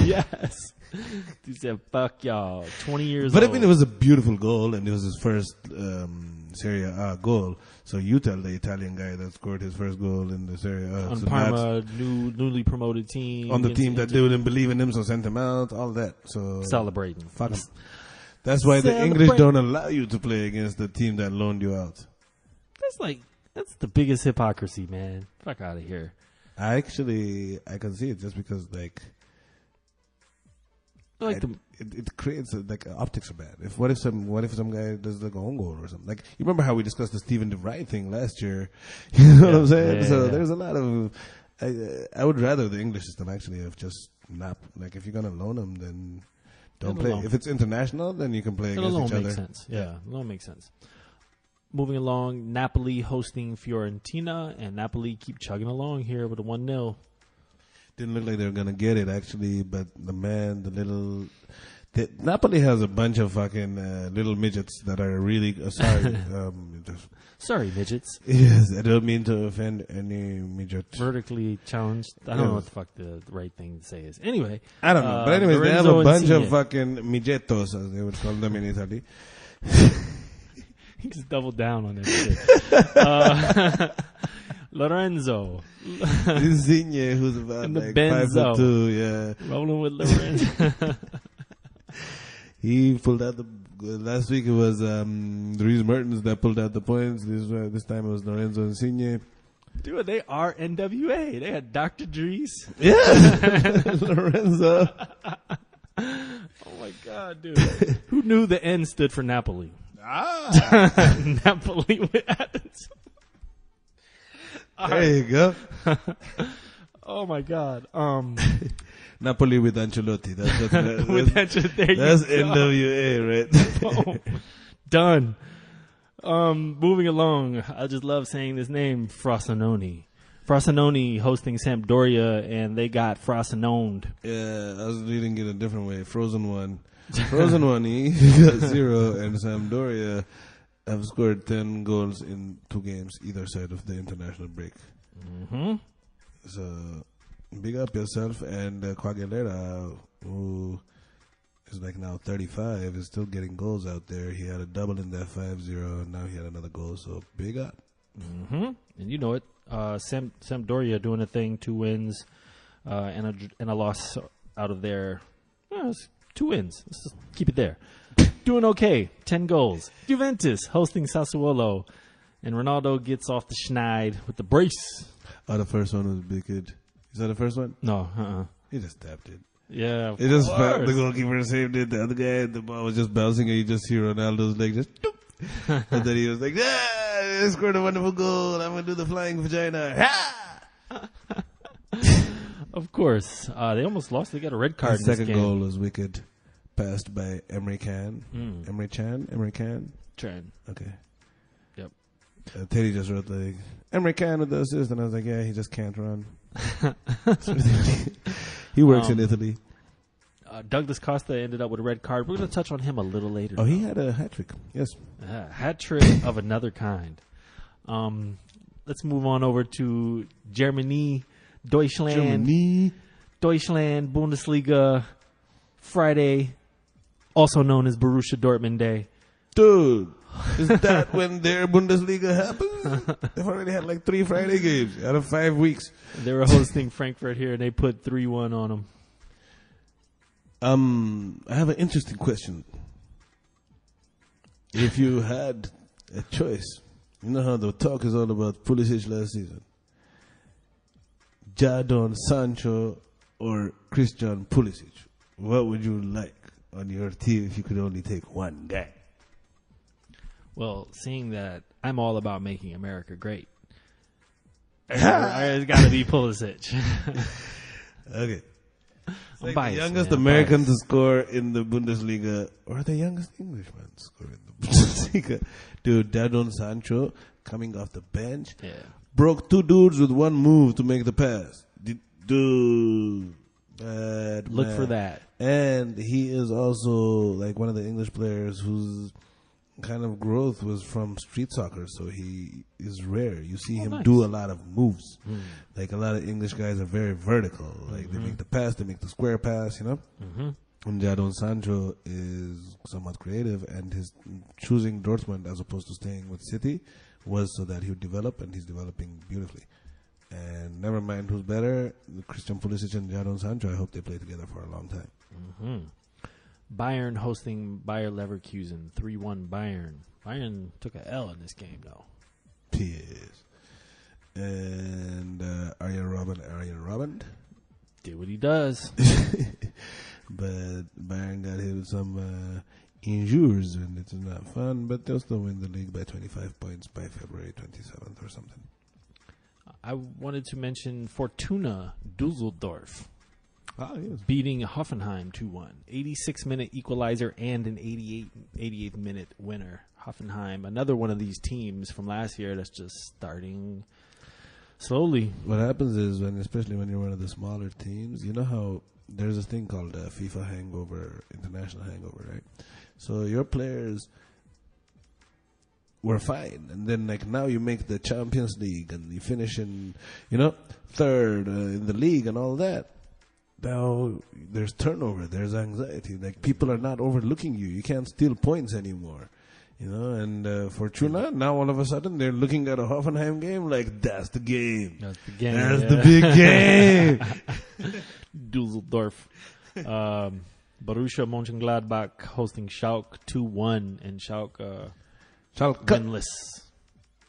Yes. He said, fuck y'all. 20 years But old. I mean, it was a beautiful goal and it was his first Serie A goal. So you tell the Italian guy that scored his first goal in the Serie A. On so Parma, newly promoted team. on the team that Inter. didn't believe in him, so sent him out, all that. So Celebrating. fuck him. That's why the Celebrate. English don't allow you to play against the team that loaned you out. That's the biggest hypocrisy, man. Fuck out of here. I can see it just because it creates optics are bad. What if some guy does like a own goal or something? Like you remember how we discussed the Steven DeVry thing last year? You know what I'm saying? Yeah, So yeah. there's a lot of. I would rather the English system actually have just not like if you're gonna loan them then don't It'll play. loan. If it's international then you can play It against alone each other. makes sense. Yeah, it alone makes sense. Moving along, Napoli hosting Fiorentina, and Napoli keep chugging along here with a 1-0. Didn't look like they were gonna get it actually, but Napoli has a bunch of fucking little midgets that are really sorry. Sorry, midgets. Yes, I don't mean to offend any midget. Vertically challenged. I don't know what the fuck the right thing to say is. Anyway. I don't know. But anyways, they have Lorenzo a bunch Insigne. of fucking midgetos, as they would call them in Italy. He just doubled down on that shit. Lorenzo. Insigne, who's about And the like Benzo. 5'2", yeah. Rolling with Lorenzo. He pulled out last week it was Dries Mertens that pulled out the points. This time it was Lorenzo Insigne. Dude, they are NWA. They had Dr. Dries. Yeah, Lorenzo. Oh my God, dude. Who knew the N stood for Napoli? Napoli with Athens. There you go. Oh my God. Napoli with Ancelotti. That's There you that's go. NWA, right? Oh, done. Moving along. I just love saying this name, Frosinone. Frosinone hosting Sampdoria, and they got Frosinoned. Yeah, I was reading it a different way. Frozen one. Frozen one, he got 0, and Sampdoria have scored 10 goals in 2 games, either side of the international break. Mm-hmm. So, big up yourself and Quagliarella, who is like now 35. Is still getting goals out there. He had a double in that 5-0, and now he had another goal. So big up. Mm-hmm. And you know it. Sampdoria doing a thing, 2 wins and a loss out of there. It's 2 wins. Let's just keep it there. Doing okay. 10 goals. Juventus hosting Sassuolo. And Ronaldo gets off the schneid with the brace. Oh, the first one was big kid. Is that the first one? No, He just tapped it. Yeah, It just felt the goalkeeper saved it. The other guy, the ball was just bouncing, and you just hear Ronaldo's leg just doop. And then he was like, "Yeah, I scored a wonderful goal. I'm gonna do the flying vagina." Of course. They almost lost. They got a red card The in this second game. goal was wicked, passed by Emre Can. Emre Can. Tren. Okay. Yep. Teddy just wrote like Emre Can with the assist, and I was like, yeah, he just can't run. He works in Italy. Douglas Costa ended up with a red card. We're going to touch on him a little later. Oh, he had a hat trick. Yes. Hat trick of another kind. Let's move on over to Germany, Deutschland, Bundesliga, Friday, also known as Borussia Dortmund Day. Dude, is that when their Bundesliga happens? They've already had like 3 Friday games out of 5 weeks. They were hosting Frankfurt here, and they put 3-1 on them. I have an interesting question. If you had a choice, you know how the talk is all about Pulisic last season. Jadon Sancho or Christian Pulisic? What would you like on your team if you could only take one guy? Well, seeing that I'm all about making America great, it's got to be Pulisic. Okay. It's like biased, the youngest man, American biased. to score in the Bundesliga, or the youngest Englishman to score in the Bundesliga. Dude, Jadon Sancho coming off the bench, Yeah. broke 2 dudes with 1 move to make the pass. Dude, bad Look man. for that. And he is also like one of the English players whose kind of growth was from street soccer, so he is rare. You see him nice. do a lot of moves. Like a lot of English guys are very vertical. Like they make the pass, they make the square pass, you know? And Jadon Sancho is somewhat creative, and his choosing Dortmund as opposed to staying with City was so that he would develop, and he's developing beautifully. And never mind who's better, Christian Pulisic and Jadon Sancho, I hope they play together for a long time. Bayern hosting Bayer Leverkusen, 3-1 Bayern. Bayern took a L in this game, though. He is. And Arjen Robben Did what he does. but Bayern got hit with some injuries, and it's not fun, but they'll still win the league by 25 points by February 27th or something. I wanted to mention Fortuna Dusseldorf Oh, yes. beating Hoffenheim 2-1. 86-minute equalizer and an 88th minute winner. Hoffenheim, another one of these teams from last year that's just starting slowly. What happens is, especially when you're one of the smaller teams, you know how there's this thing called FIFA hangover, international hangover, right? So your players were fine, and then like now you make the Champions League and you finish in, third in the league and all that. Now there's turnover, there's anxiety. Like people are not overlooking you. You can't steal points anymore. And Fortuna, now all of a sudden they're looking at a Hoffenheim game like, that's the game. That's the game. That's the big game. Dusseldorf. Borussia Mönchengladbach hosting Schalke 2-1, and Schalke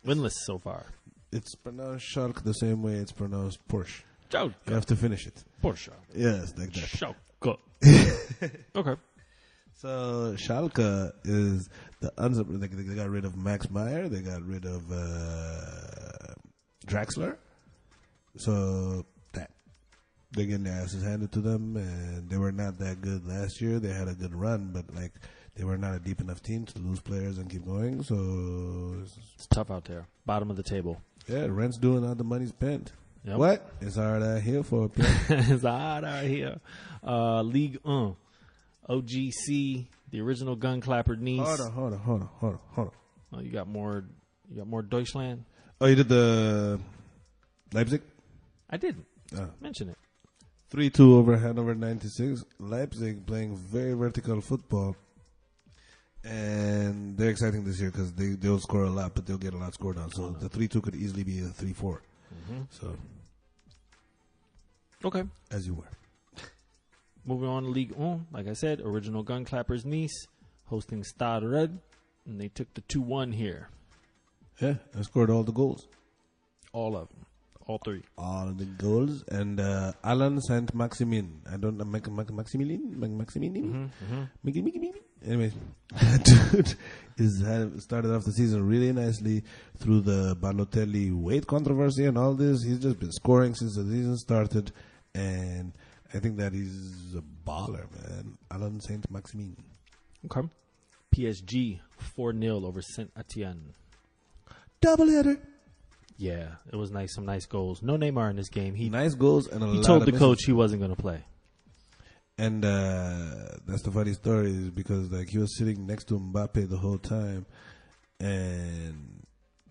winless so far. It's pronounced Schalke the same way it's pronounced Porsche. Schalke. You have to finish it. Porsche. Yes, like that. Schalke. Okay. So Schalke is they got rid of Max Meyer, they got rid of Draxler. So they're getting their asses handed to them, and they were not that good last year. They had a good run, but they were not a deep enough team to lose players and keep going. So It's tough out there. Bottom of the table. yeah, rent's doing all the money spent. Yep. What? It's hard out here for a play. It's hard out here. League 1. OGC, the original gun clapper Nice. Hold on. Oh, you got more Deutschland? Oh, you did the Leipzig? I didn't Oh. mention it. 3-2 over Hannover 96. Leipzig playing very vertical football. And they're exciting this year because they'll score a lot, but they'll get a lot scored on. So the 3-2 could easily be a 3-4. So, Okay. as you were. Moving on to Ligue 1. Like I said, original Gun Clappers Nice hosting Stade Red. And they took the 2-1 here. Yeah, I scored all the goals. All of them. All three. All the goals. And Alan Saint-Maximin. I don't know, Maximilian? Anyways, dude started off the season really nicely through the Balotelli weight controversy and all this. He's just been scoring since the season started. And I think that he's a baller, man. Alan Saint-Maximin. Okay. PSG 4-0 over Saint Etienne. Double header. Yeah, it was nice. Some nice goals. No Neymar in this game. He Nice goals and a lot told of the misses. coach he wasn't going to play. And that's the funny story is because like he was sitting next to Mbappe the whole time, and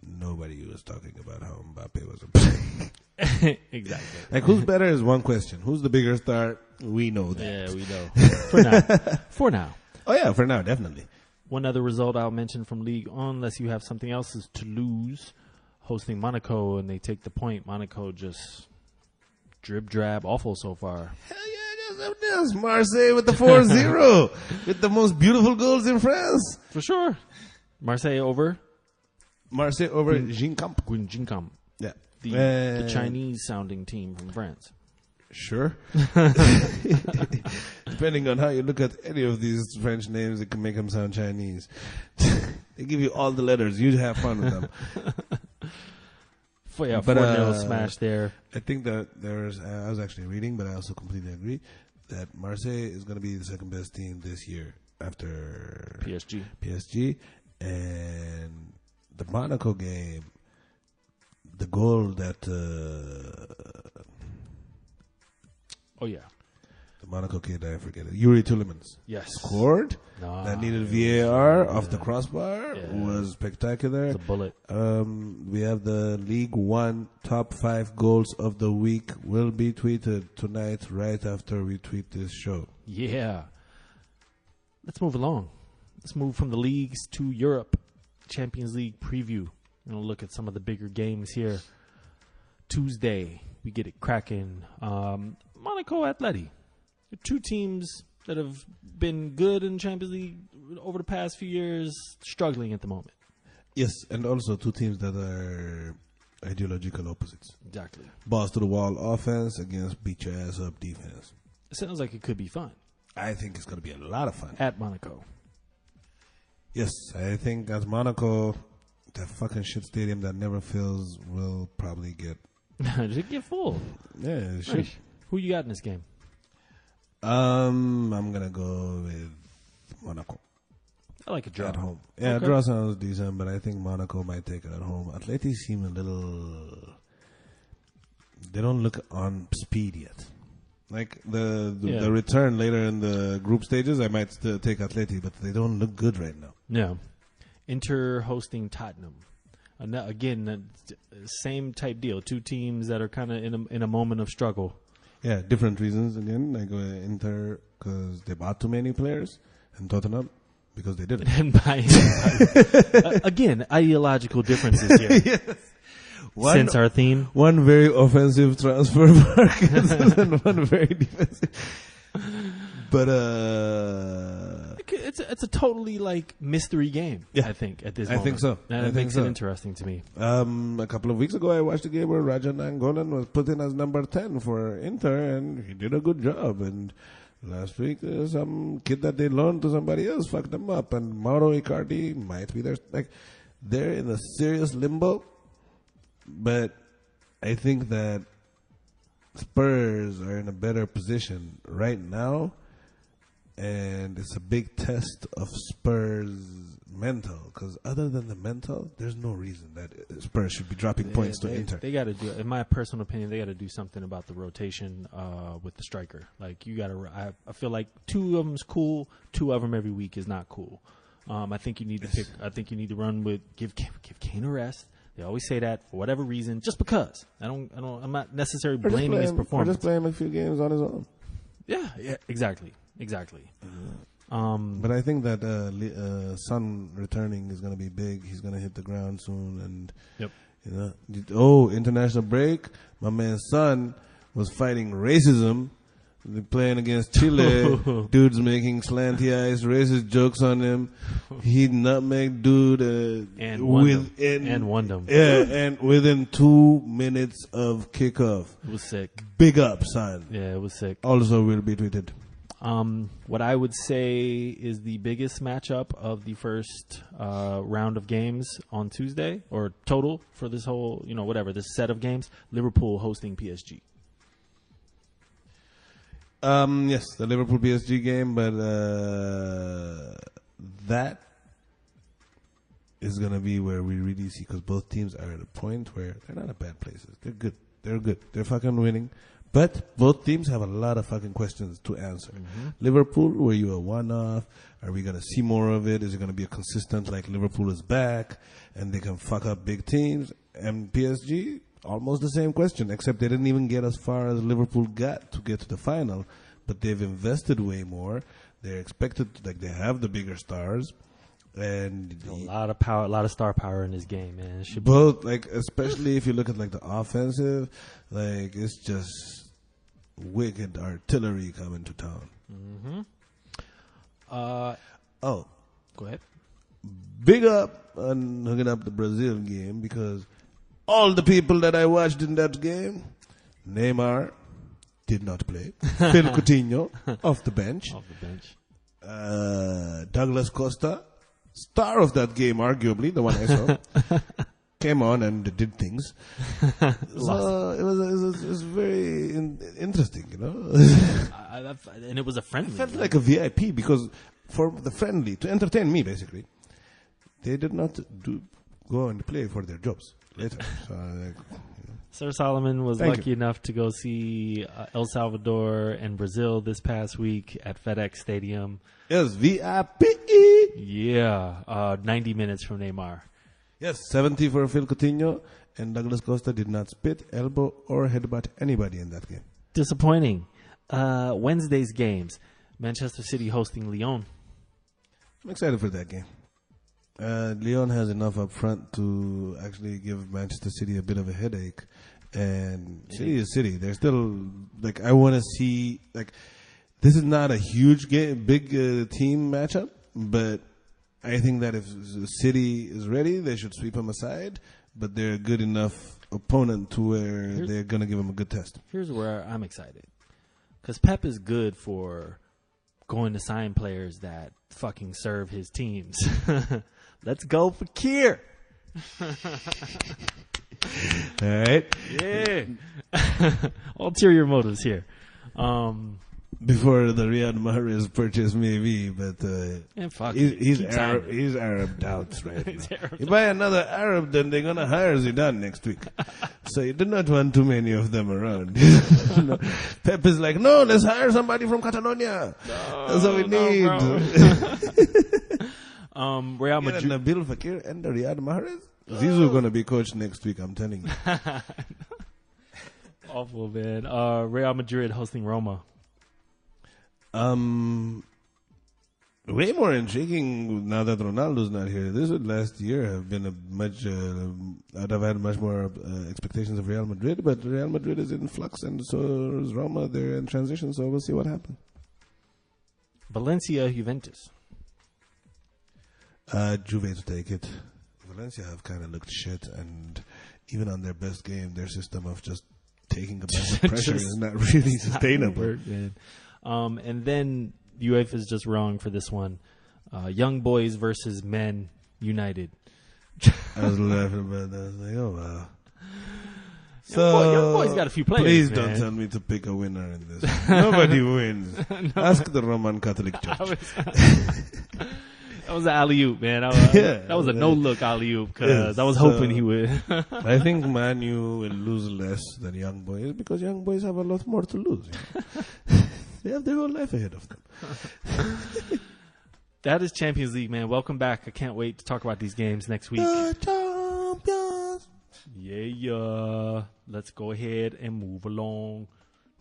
nobody was talking about how Mbappe wasn't playing. Exactly. Like who's better is one question. Who's the bigger star? We know that. Yeah, we know. For now. For now. Oh yeah, for now, definitely. One other result I'll mention from League 1, unless you have something else, is Toulouse hosting Monaco, and they take the point. Monaco just drab, awful so far. Hell yeah, that's Marseille with the 4-0 with the most beautiful goals in France. For sure. Marseille over Marseille over Ginkamp. Guingamp, Yeah. the Chinese-sounding team from France. Sure. Depending on how you look at any of these French names, it can make them sound Chinese. They give you all the letters. You have fun with them. 4-0 smash there. I think that I was actually reading, but I also completely agree that Marseille is going to be the second best team this year after PSG. And the Monaco game, the goal that the Monaco kid, I forget it, Yuri Tillemans, Yes. scored. Nah, That needed VAR off the crossbar. Yeah. Was spectacular. It's a bullet. We have the League 1 top 5 goals of the week will be tweeted tonight right after we tweet this show. Yeah. Let's move along. Let's move from the leagues to Europe. Champions League preview. We'll look at some of the bigger games here. Tuesday, we get it cracking. Monaco Atleti. Two teams that have been good in Champions League over the past few years, struggling at the moment. Yes, and also two teams that are ideological opposites. Exactly. Balls to the wall offense against beat your ass up defense. It sounds like it could be fun. I think it's going to be a lot of fun. At Monaco. Yes, I think as Monaco, that fucking shit stadium that never fills will probably get... Just get full. Yeah, it should. Nice. Who you got in this game? I'm going to go with Monaco. I like a draw. At home. Yeah, Okay. draw sounds decent, but I think Monaco might take it at home. Atleti seem a little... They don't look on speed yet. Like the return later in the group stages, I might still take Atleti, but they don't look good right now. Yeah. Inter hosting Tottenham. Again, same type deal. Two teams that are kind of in a moment of struggle. Yeah, different reasons again. Like Inter because they bought too many players, and Tottenham because they didn't. And again, ideological differences here. Yes. Since our theme. One very offensive transfer market and one very defensive. But It's a totally like mystery game. Yeah. I think at this I moment. think so. And I it think makes so. it interesting to me. a couple of weeks ago, I watched a game where Rajan Angolan was put in as number 10 for Inter, and he did a good job. And last week, some kid that they loaned to somebody else fucked them up, and Mauro Icardi might be there. Like, they're in a serious limbo, but I think that Spurs are in a better position right now, and it's a big test of Spurs' mental. Because other than the mental, there's no reason that Spurs should be dropping points to Inter. They got to do, in my personal opinion, they got to do something about the rotation with the striker. Like you got to. I feel like two of them's cool. Two of them every week is not cool. I think you need to pick. I think you need to run with give Kane a rest. They always say that for whatever reason, just because. I'm not necessarily blaming his performance. Or just blame a few games on his own. Yeah, exactly. But I think that Son returning is going to be big. He's going to hit the ground soon, and Yep. International break. My man Son was fighting racism. They're playing against Chile. Dude's making slanty eyes, racist jokes on him. He nutmeg dude and won them. Yeah, and within 2 minutes of kickoff. It was sick. Big up, Son. Yeah, it was sick. Also will be tweeted. What I would say is the biggest matchup of the first round of games on Tuesday, or total for this whole, this set of games, Liverpool hosting PSG. Yes, the Liverpool PSG game, but that is going to be where we really see, because both teams are at a point where they're not at bad places. They're good. They're fucking winning. But both teams have a lot of fucking questions to answer. Mm-hmm. Liverpool, were you a one-off? Are we going to see more of it? Is it going to be a consistent, like Liverpool is back and they can fuck up big teams? And PSG, almost the same question, except they didn't even get as far as Liverpool got to get to the final. But they've invested way more. They're expected to, they have the bigger stars. And a lot of power, a lot of star power in this game, man. It should both, especially if you look at the offensive, it's just wicked artillery coming to town. Mm-hmm. Go ahead. Big up on hooking up the Brazil game, because all the people that I watched in that game, Neymar did not play. Phil Coutinho off the bench. Douglas Costa, star of that game, arguably, the one I saw, came on and did things. So it was very interesting, and it was a friendly. I felt like a VIP, because for the friendly, to entertain me, basically, they did not go and play for their jobs later. So, Sir Solomon was lucky enough to go see El Salvador and Brazil this past week at FedEx Stadium. Yes, VIP. Yeah, 90 minutes from Neymar. Yes, 70 for Phil Coutinho, and Douglas Costa did not spit, elbow, or headbutt anybody in that game. Disappointing. Wednesday's games. Manchester City hosting Lyon. I'm excited for that game. Lyon has enough up front to actually give Manchester City a bit of a headache. And City is City. They're still, I want to see, this is not a huge big team matchup, but I think that if City is ready, they should sweep them aside. But they're a good enough opponent to where they're going to give them a good test. Here's where I'm excited. Because Pep is good for going to sign players that fucking serve his teams. Let's go for Kier. All right. Yeah. Ulterior motives here. Before the Riyad Mahrez purchase, maybe, but he's Arab. He's Arab doubts right now. You buy another Arab, then they're gonna hire Zidane next week. So you do not want too many of them around. Pep is like, no, let's hire somebody from Catalonia. That's what we need. Real Madrid. Nabil Fekir and the Riyad Mahrez. Zizou gonna be coach next week. I'm telling you. Awful, man. Real Madrid hosting Roma. Way more intriguing now that Ronaldo's not here. This would last year have been I'd have had much more expectations of Real Madrid, but Real Madrid is in flux, and so is Roma. They're in transition, so we'll see what happens. Valencia, Juventus. Juve to take it. Valencia have kind of looked shit, and even on their best game, their system of just taking a bunch of pressure is not really sustainable. And then UEFA is just wrong for this one. Young boys versus men united. I was laughing about that. I was like, oh wow. So young boys got a few players. Please don't tell me to pick a winner in this. Nobody wins. No. Ask the Roman Catholic Church. That was an alley-oop, man. That was a no-look alley-oop, because I was hoping he would. I think Man U will lose less than Young Boys, because Young Boys have a lot more to lose. They have their whole life ahead of them. That is Champions League, man. Welcome back. I can't wait to talk about these games next week. The champions. Yeah. Let's go ahead and move along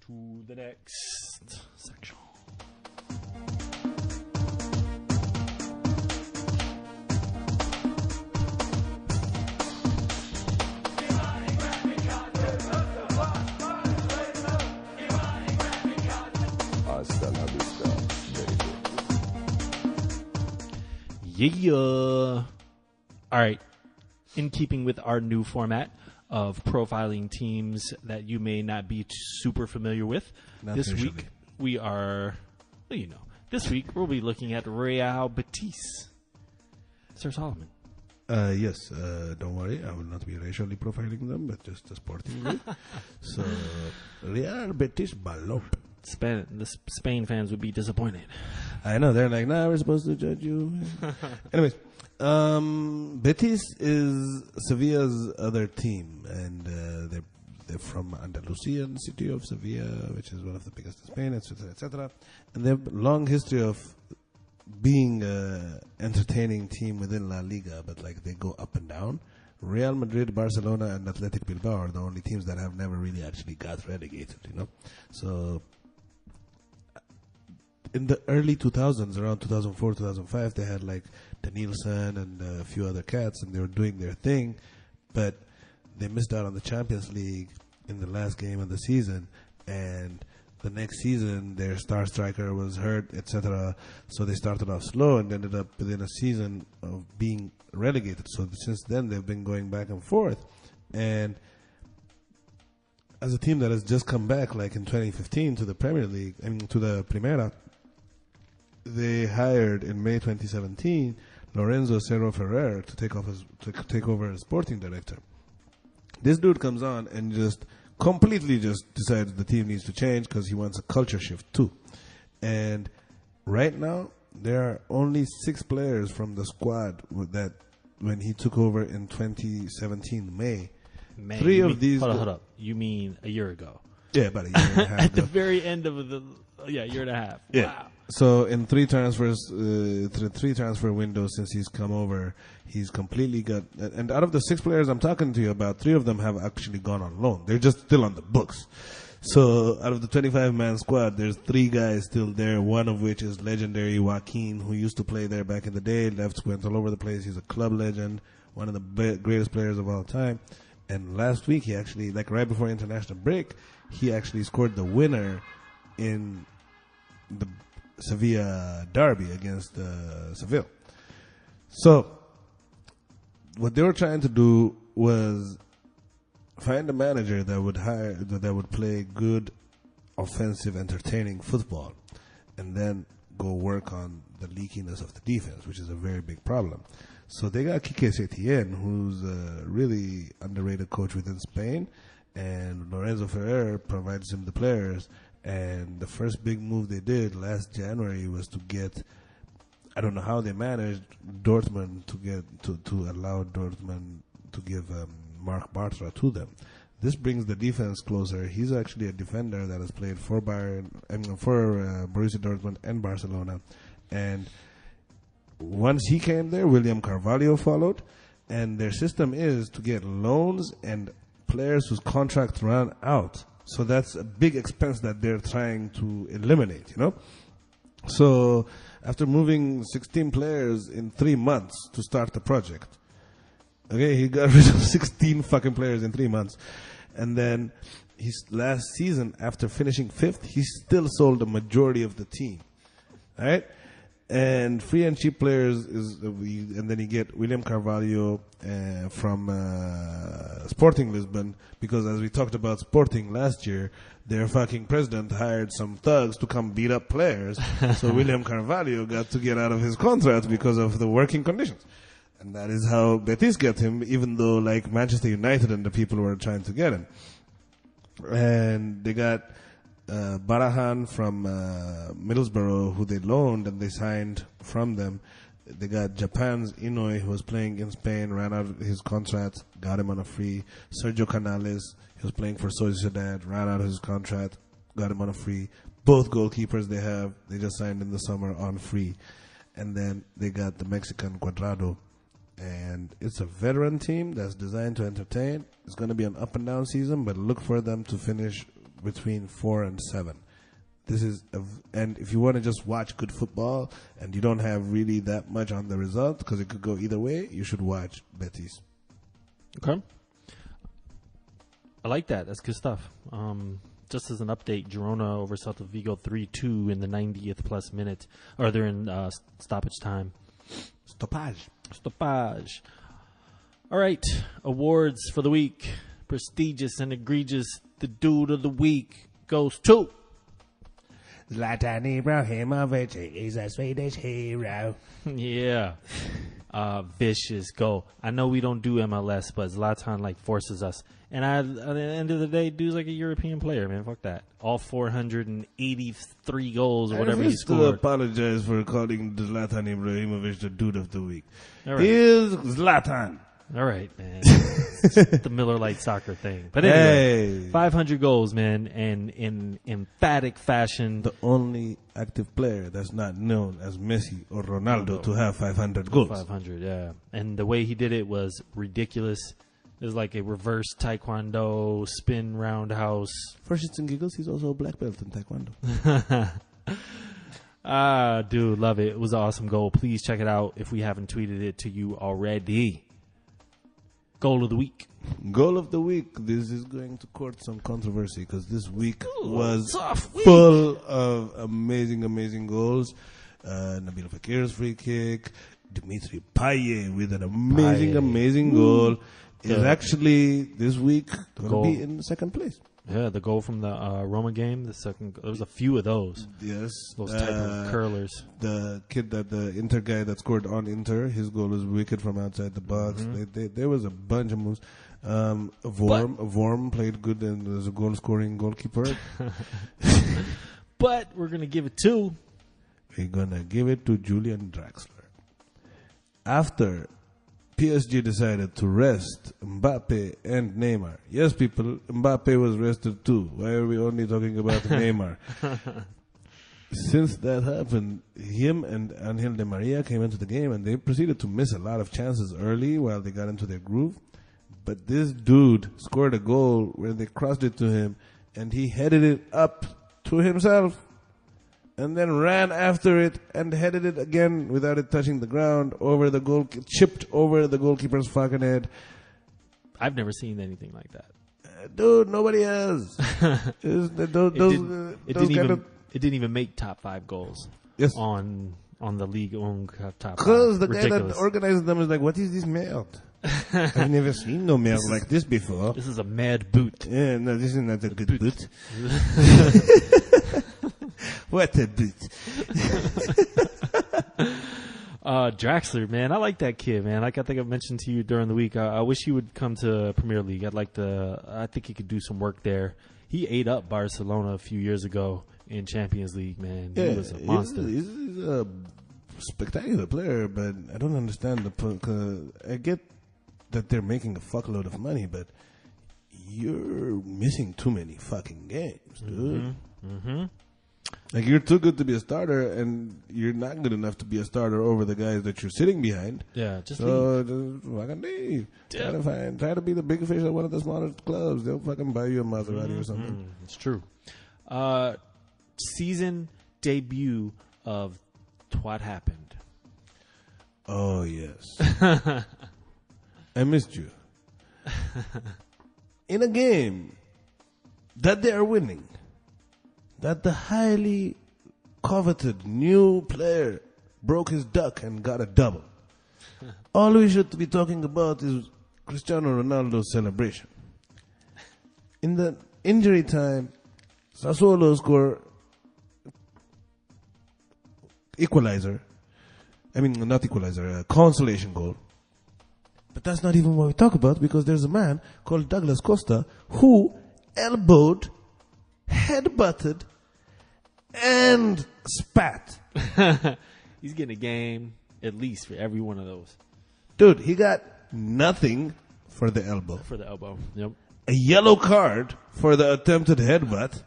to the next section. Hasta la vista, baby. Yeah. All right. In keeping with our new format of profiling teams that you may not be super familiar with, this usually. week we are, well, you know, this week we'll be looking at Real Betis. Sir Solomon. Yes, don't worry, I will not be racially profiling them, but just a sporting league. So, Real Betis Balop. The Spain fans would be disappointed. I know, they're like, nah, we're supposed to judge you. Anyways, Betis is Sevilla's other team, and they're from Andalusian city of Sevilla, which is one of the biggest in Spain, etc., etc. And they have a long history of being an entertaining team within La Liga, but like they go up and down. Real Madrid, Barcelona, and Athletic Bilbao are the only teams that have never really actually got relegated, you know? So in the early 2000s, around 2004, 2005, they had like Danielson and a few other cats, and they were doing their thing, but they missed out on the Champions League in the last game of the season, and the next season their star striker was hurt, etc. So they started off slow and ended up within a season of being relegated. So since then they've been going back and forth, and as a team that has just come back, like in 2015, to the Premier League, I mean to the Primera, they hired in May 2017 Lorenzo Cerro Ferrer to take over as sporting director. This dude comes on and just completely just decides the team needs to change because he wants a culture shift too. And right now there are only 6 players from the squad that when he took over in 2017 May. Man, 3 of these. Hold up. You mean a year ago? Yeah, about a year and a half At the ago. very end of the year and a half. Yeah. Wow. So in 3 transfers, 3 transfer windows since he's come over, he's completely got. And out of the 6 players I'm talking to you about, 3 of them have actually gone on loan. They're just still on the books. So out of the 25-man squad, there's 3 guys still there. One of which is legendary Joaquin, who used to play there back in the day. Left, went all over the place. He's a club legend, one of the greatest players of all time. And last week, he actually, like right before international break, he actually scored the winner in the Sevilla derby against Seville. So what they were trying to do was find a manager that would play good, offensive, entertaining football, and then go work on the leakiness of the defense, which is a very big problem. So they got Quique Setién, who's a really underrated coach within Spain, and Lorenzo Ferrer provides him the players. And the first big move they did last January was to get, I don't know how they managed Dortmund to allow Dortmund to give Marc Bartra to them. This brings the defense closer. He's actually a defender that has played for Borussia Dortmund and Barcelona. And once he came there, William Carvalho followed. And their system is to get loans and players whose contracts run out. So that's a big expense that they're trying to eliminate, you know? So after moving 16 players in 3 months to start the project, okay, he got rid of 16 fucking players in 3 months. And then his last season, after finishing 5th, he still sold a majority of the team, right? And free and cheap players and then you get William Carvalho from Sporting Lisbon, because as we talked about Sporting last year, their fucking president hired some thugs to come beat up players. So William Carvalho got to get out of his contract because of the working conditions. And that is how Betis get him, even though like Manchester United and the people were trying to get him. And they got Barahan from Middlesbrough, who they loaned and they signed from them. They got Japan's Inouye, who was playing in Spain, ran out of his contract, got him on a free. Sergio Canales, he was playing for Sociedad, ran out of his contract, got him on a free. Both goalkeepers they just signed in the summer on free. And then they got the Mexican Cuadrado, And it's a veteran team that's designed to entertain. It's going to be an up and down season, but look for them to finish between 4 and 7. And if you want to just watch good football and you don't have really that much on the result because it could go either way, you should watch Betis. Okay. I like that. That's good stuff. Just as an update, Girona over Celta Vigo 3-2 in the 90th plus minute. Or they're in stoppage time. Stoppage. All right. Awards for the week. Prestigious and egregious. The dude of the week goes to Zlatan Ibrahimovic is a Swedish hero. Yeah. Vicious goal. I know we don't do MLS, but Zlatan forces us. And at the end of the day, dude's like a European player, man. Fuck that. All 483 goals or whatever he still scored. apologize for calling Zlatan Ibrahimovic the dude of the week. All right. Here's Zlatan. All right, man. It's the Miller Lite soccer thing. But anyway, Hey. 500 goals, man, and in emphatic fashion. The only active player that's not known as Messi or Ronaldo to have 500 goals. 500, yeah. And the way he did it was ridiculous. It was like a reverse taekwondo spin roundhouse. For shits and giggles, he's also a black belt in taekwondo. Dude, love it. It was an awesome goal. Please check it out if we haven't tweeted it to you already. Goal of the week. Goal of the week. This is going to court some controversy because this week was tough week. full of amazing goals. Nabil Fekir's free kick. Dimitri Payet with an amazing goal. Is actually this week going to be in second place. Yeah, the goal from the Roma game. The second. There was a few of those. Yes. Those type of curlers. The kid the Inter guy that scored on Inter, his goal was wicked from outside the box. There was a bunch of moves. Vorm played good and was a goal-scoring goalkeeper. But we're going to give it to... We're going to give it to Julian Draxler. After PSG decided to rest Mbappe and Neymar. Yes, people, Mbappe was rested too. Why are we only talking about Neymar? Since that happened, him and Angel Di Maria came into the game and they proceeded to miss a lot of chances early while they got into their groove. But this dude scored a goal where they crossed it to him and he headed it up to himself and then ran after it and headed it again without it touching the ground over the goal, chipped over the goalkeeper's fucking head. I've never seen anything like that. Dude, nobody has. It didn't even make top 5 goals. Yes. On the league on top 5. Because the guy Ridiculous. that organized them is like, what is this merde? I've never seen no merde like this before. This is a mad boot. Yeah, no, this is not a good boot. What a boot. Draxler, man, I like that kid, man. Like I think I mentioned to you during the week, I wish he would come to Premier League. I think he could do some work there. He ate up Barcelona a few years ago in Champions League, man. Yeah, He was a monster. He's a spectacular player, but I don't understand I get that they're making a fuckload of money, but you're missing too many fucking games, dude. Like, you're too good to be a starter, and you're not good enough to be a starter over the guys that you're sitting behind. Yeah, just So, just fucking leave. Yeah. Try to be the big fish at one of the smaller clubs. They'll fucking buy you a Maserati or something. It's true. Season debut of What Happened. Oh, yes. I missed you. In a game that they are winning, that the highly coveted new player broke his duck and got a double. All we should be talking about is Cristiano Ronaldo's celebration. In the injury time, Sassuolo scored consolation goal. But that's not even what we talk about, because there's a man called Douglas Costa who elbowed, headbutted, and spat. He's getting a game at least for every one of those. Dude, he got nothing for the elbow. For the elbow. Yep. A yellow card for the attempted headbutt,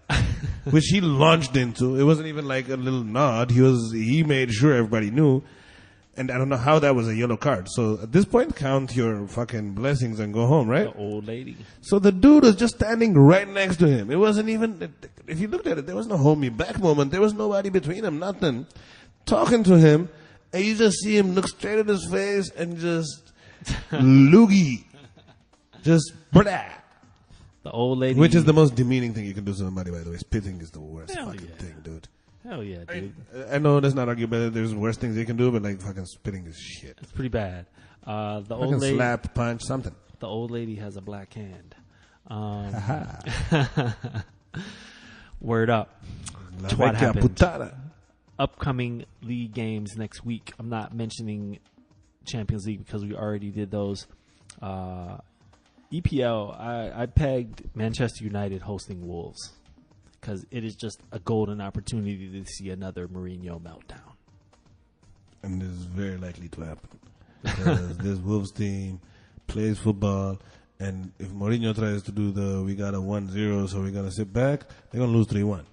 which he launched into. It wasn't even like a little nod. He made sure everybody knew. And I don't know how that was a yellow card. So at this point, count your fucking blessings and go home, right? The old lady. So the dude was just standing right next to him. It wasn't even, if you looked at it, there was no hold me back moment. There was nobody between them, nothing. Talking to him, and you just see him look straight at his face and just loogie. Just blah. The old lady. Which is the most demeaning thing you can do to somebody, by the way. Spitting is the worst Hell fucking yeah. thing, dude. Hell yeah, dude. I know that's not arguable. There's worse things you can do, but like fucking spitting is shit. It's pretty bad. The Fucking old lady. slap, punch, something. The old lady has a black hand. Word up. La What vecchia happened? puttana. Upcoming league games next week. I'm not mentioning Champions League because we already did those. EPL, I pegged Manchester United hosting Wolves because it is just a golden opportunity to see another Mourinho meltdown. And this is very likely to happen. Because this Wolves team plays football, and if Mourinho tries to do we got a 1-0, so we're going to sit back, they're going to lose 3-1.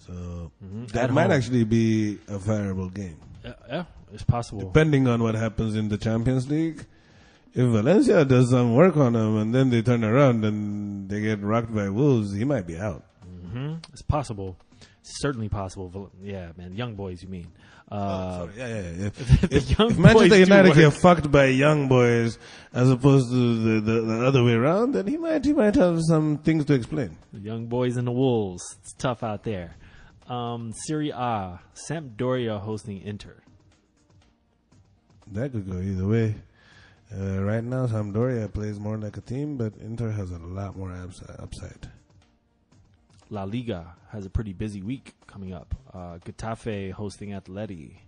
So that At might home. actually be a variable game. Yeah, it's possible. Depending on what happens in the Champions League, if Valencia does some work on him and then they turn around and they get rocked by Wolves, he might be out. It's possible. It's certainly possible. Yeah, man. Young boys, you mean. Sorry. Yeah. The young If Manchester boys do United work. get fucked by young boys as opposed to the other way around, then he might have some things to explain. The young boys and the Wolves. It's tough out there. Serie A. Sampdoria hosting Inter. That could go either way. Right now, Sampdoria plays more like a team, but Inter has a lot more upside. La Liga has a pretty busy week coming up. Getafe hosting Atleti.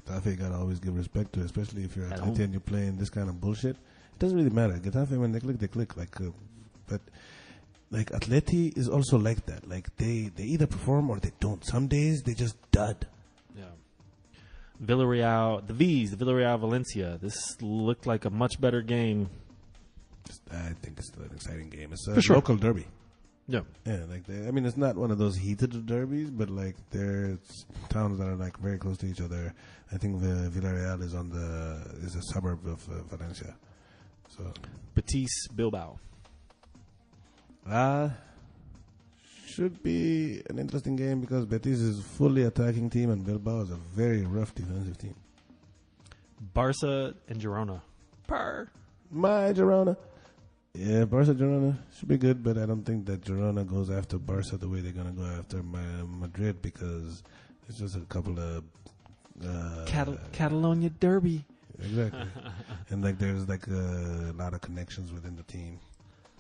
Getafe gotta always give respect to, especially if you're At Atleti home. and you're playing this kind of bullshit. It doesn't really matter. Getafe, when they click. But like Atleti is also like that. Like they either perform or they don't. Some days they just dud. Yeah. Villarreal, the Villarreal Valencia. This looked like a much better game. I think it's still an exciting game. It's a For sure. local derby. Yeah. Yeah, it's not one of those heated derbies, but like there's towns that are like very close to each other. I think Villarreal is a suburb of Valencia. So Betis Bilbao. should be an interesting game because Betis is a fully attacking team and Bilbao is a very rough defensive team. Barca and Girona. My Girona. Yeah, Barca Girona should be good, but I don't think that Girona goes after Barca the way they're going to go after Madrid because it's just a couple of... Catalonia Derby. Exactly. And like there's like a lot of connections within the team.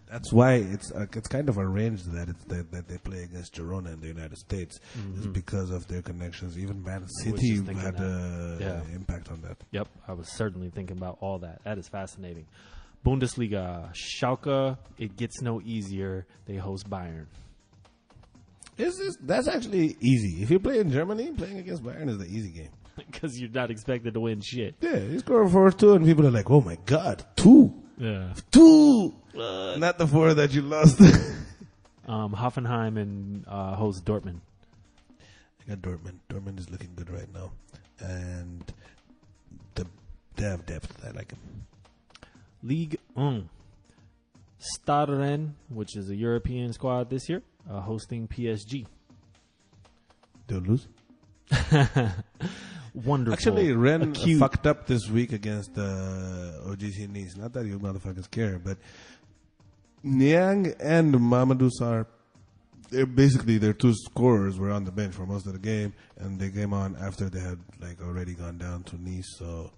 That's why it's kind of arranged that they play against Girona in the United States. It's because of their connections. Even Man City just thinking had that. an impact on that. Yep, I was certainly thinking about all that. That is fascinating. Bundesliga, Schalke, it gets no easier. They host Bayern. That's actually easy. If you play in Germany, playing against Bayern is the easy game. Because you're not expected to win shit. Yeah, you score 4-2 and people are like, oh my God, 2! Yeah. 2! Not the 4 that you lost. Hoffenheim and host Dortmund. I got Dortmund. Dortmund is looking good right now. And they have depth. I like them. Ligue 1. Stade Rennes, which is a European squad this year, hosting PSG. They'll lose. Wonderful. Actually, Rennes Acute. fucked up this week against OGC Nice. Not that you motherfuckers care, but Niang and Mamadou Sarr, their two scorers were on the bench for most of the game, and they came on after they had like already gone down to Nice. So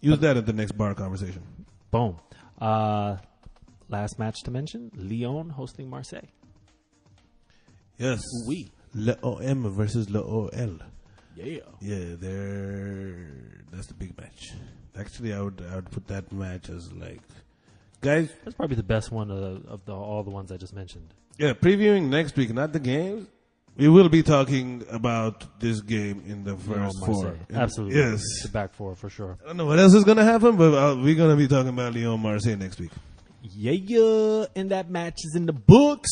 use that at the next bar conversation. Boom. Last match to mention, Lyon hosting Marseille. Yes. Oui. Le OM versus Le OL. Yeah. Yeah, that's the big match. Actually, I would put that match as like, guys. That's probably the best one of all the ones I just mentioned. Yeah, previewing next week, not the games. We will be talking about this game in the first four. Marseille. Absolutely. Yes. The back four for sure. I don't know what else is going to happen, but we're going to be talking about Lyon Marseille next week. Yeah. And that match is in the books.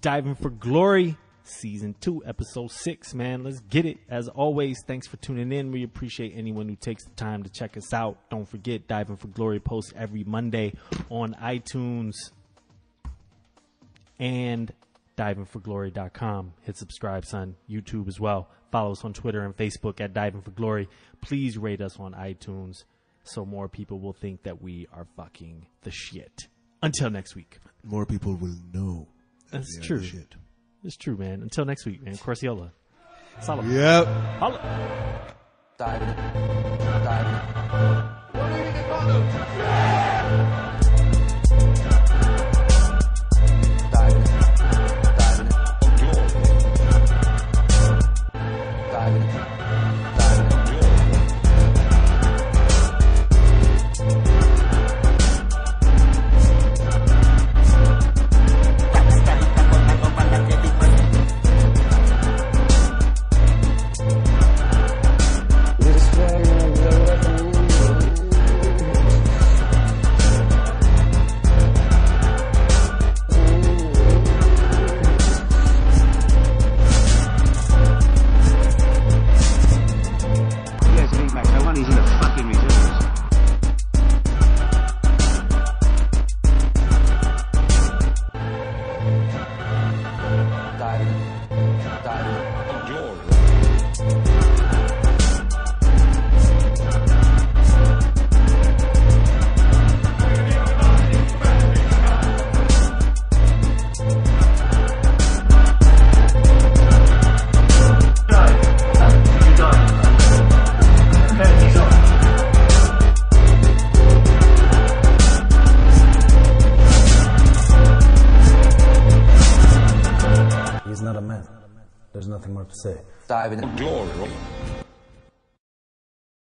Diving for glory. Season 2, Episode 6, man. Let's get it. As always, thanks for tuning in. We appreciate anyone who takes the time to check us out. Don't forget, Diving for Glory posts every Monday on iTunes and divingforglory.com. Hit subscribe, son. YouTube as well. Follow us on Twitter and Facebook at Diving for Glory. Please rate us on iTunes so more people will think that we are fucking the shit. Until next week. More people will know. That's true. Shit. It's true, man. Until next week, man. Corsiola. Solid. Yep. Holla. Diving it. Diving it. He's not a man. There's nothing more to say. Diving it. Glory.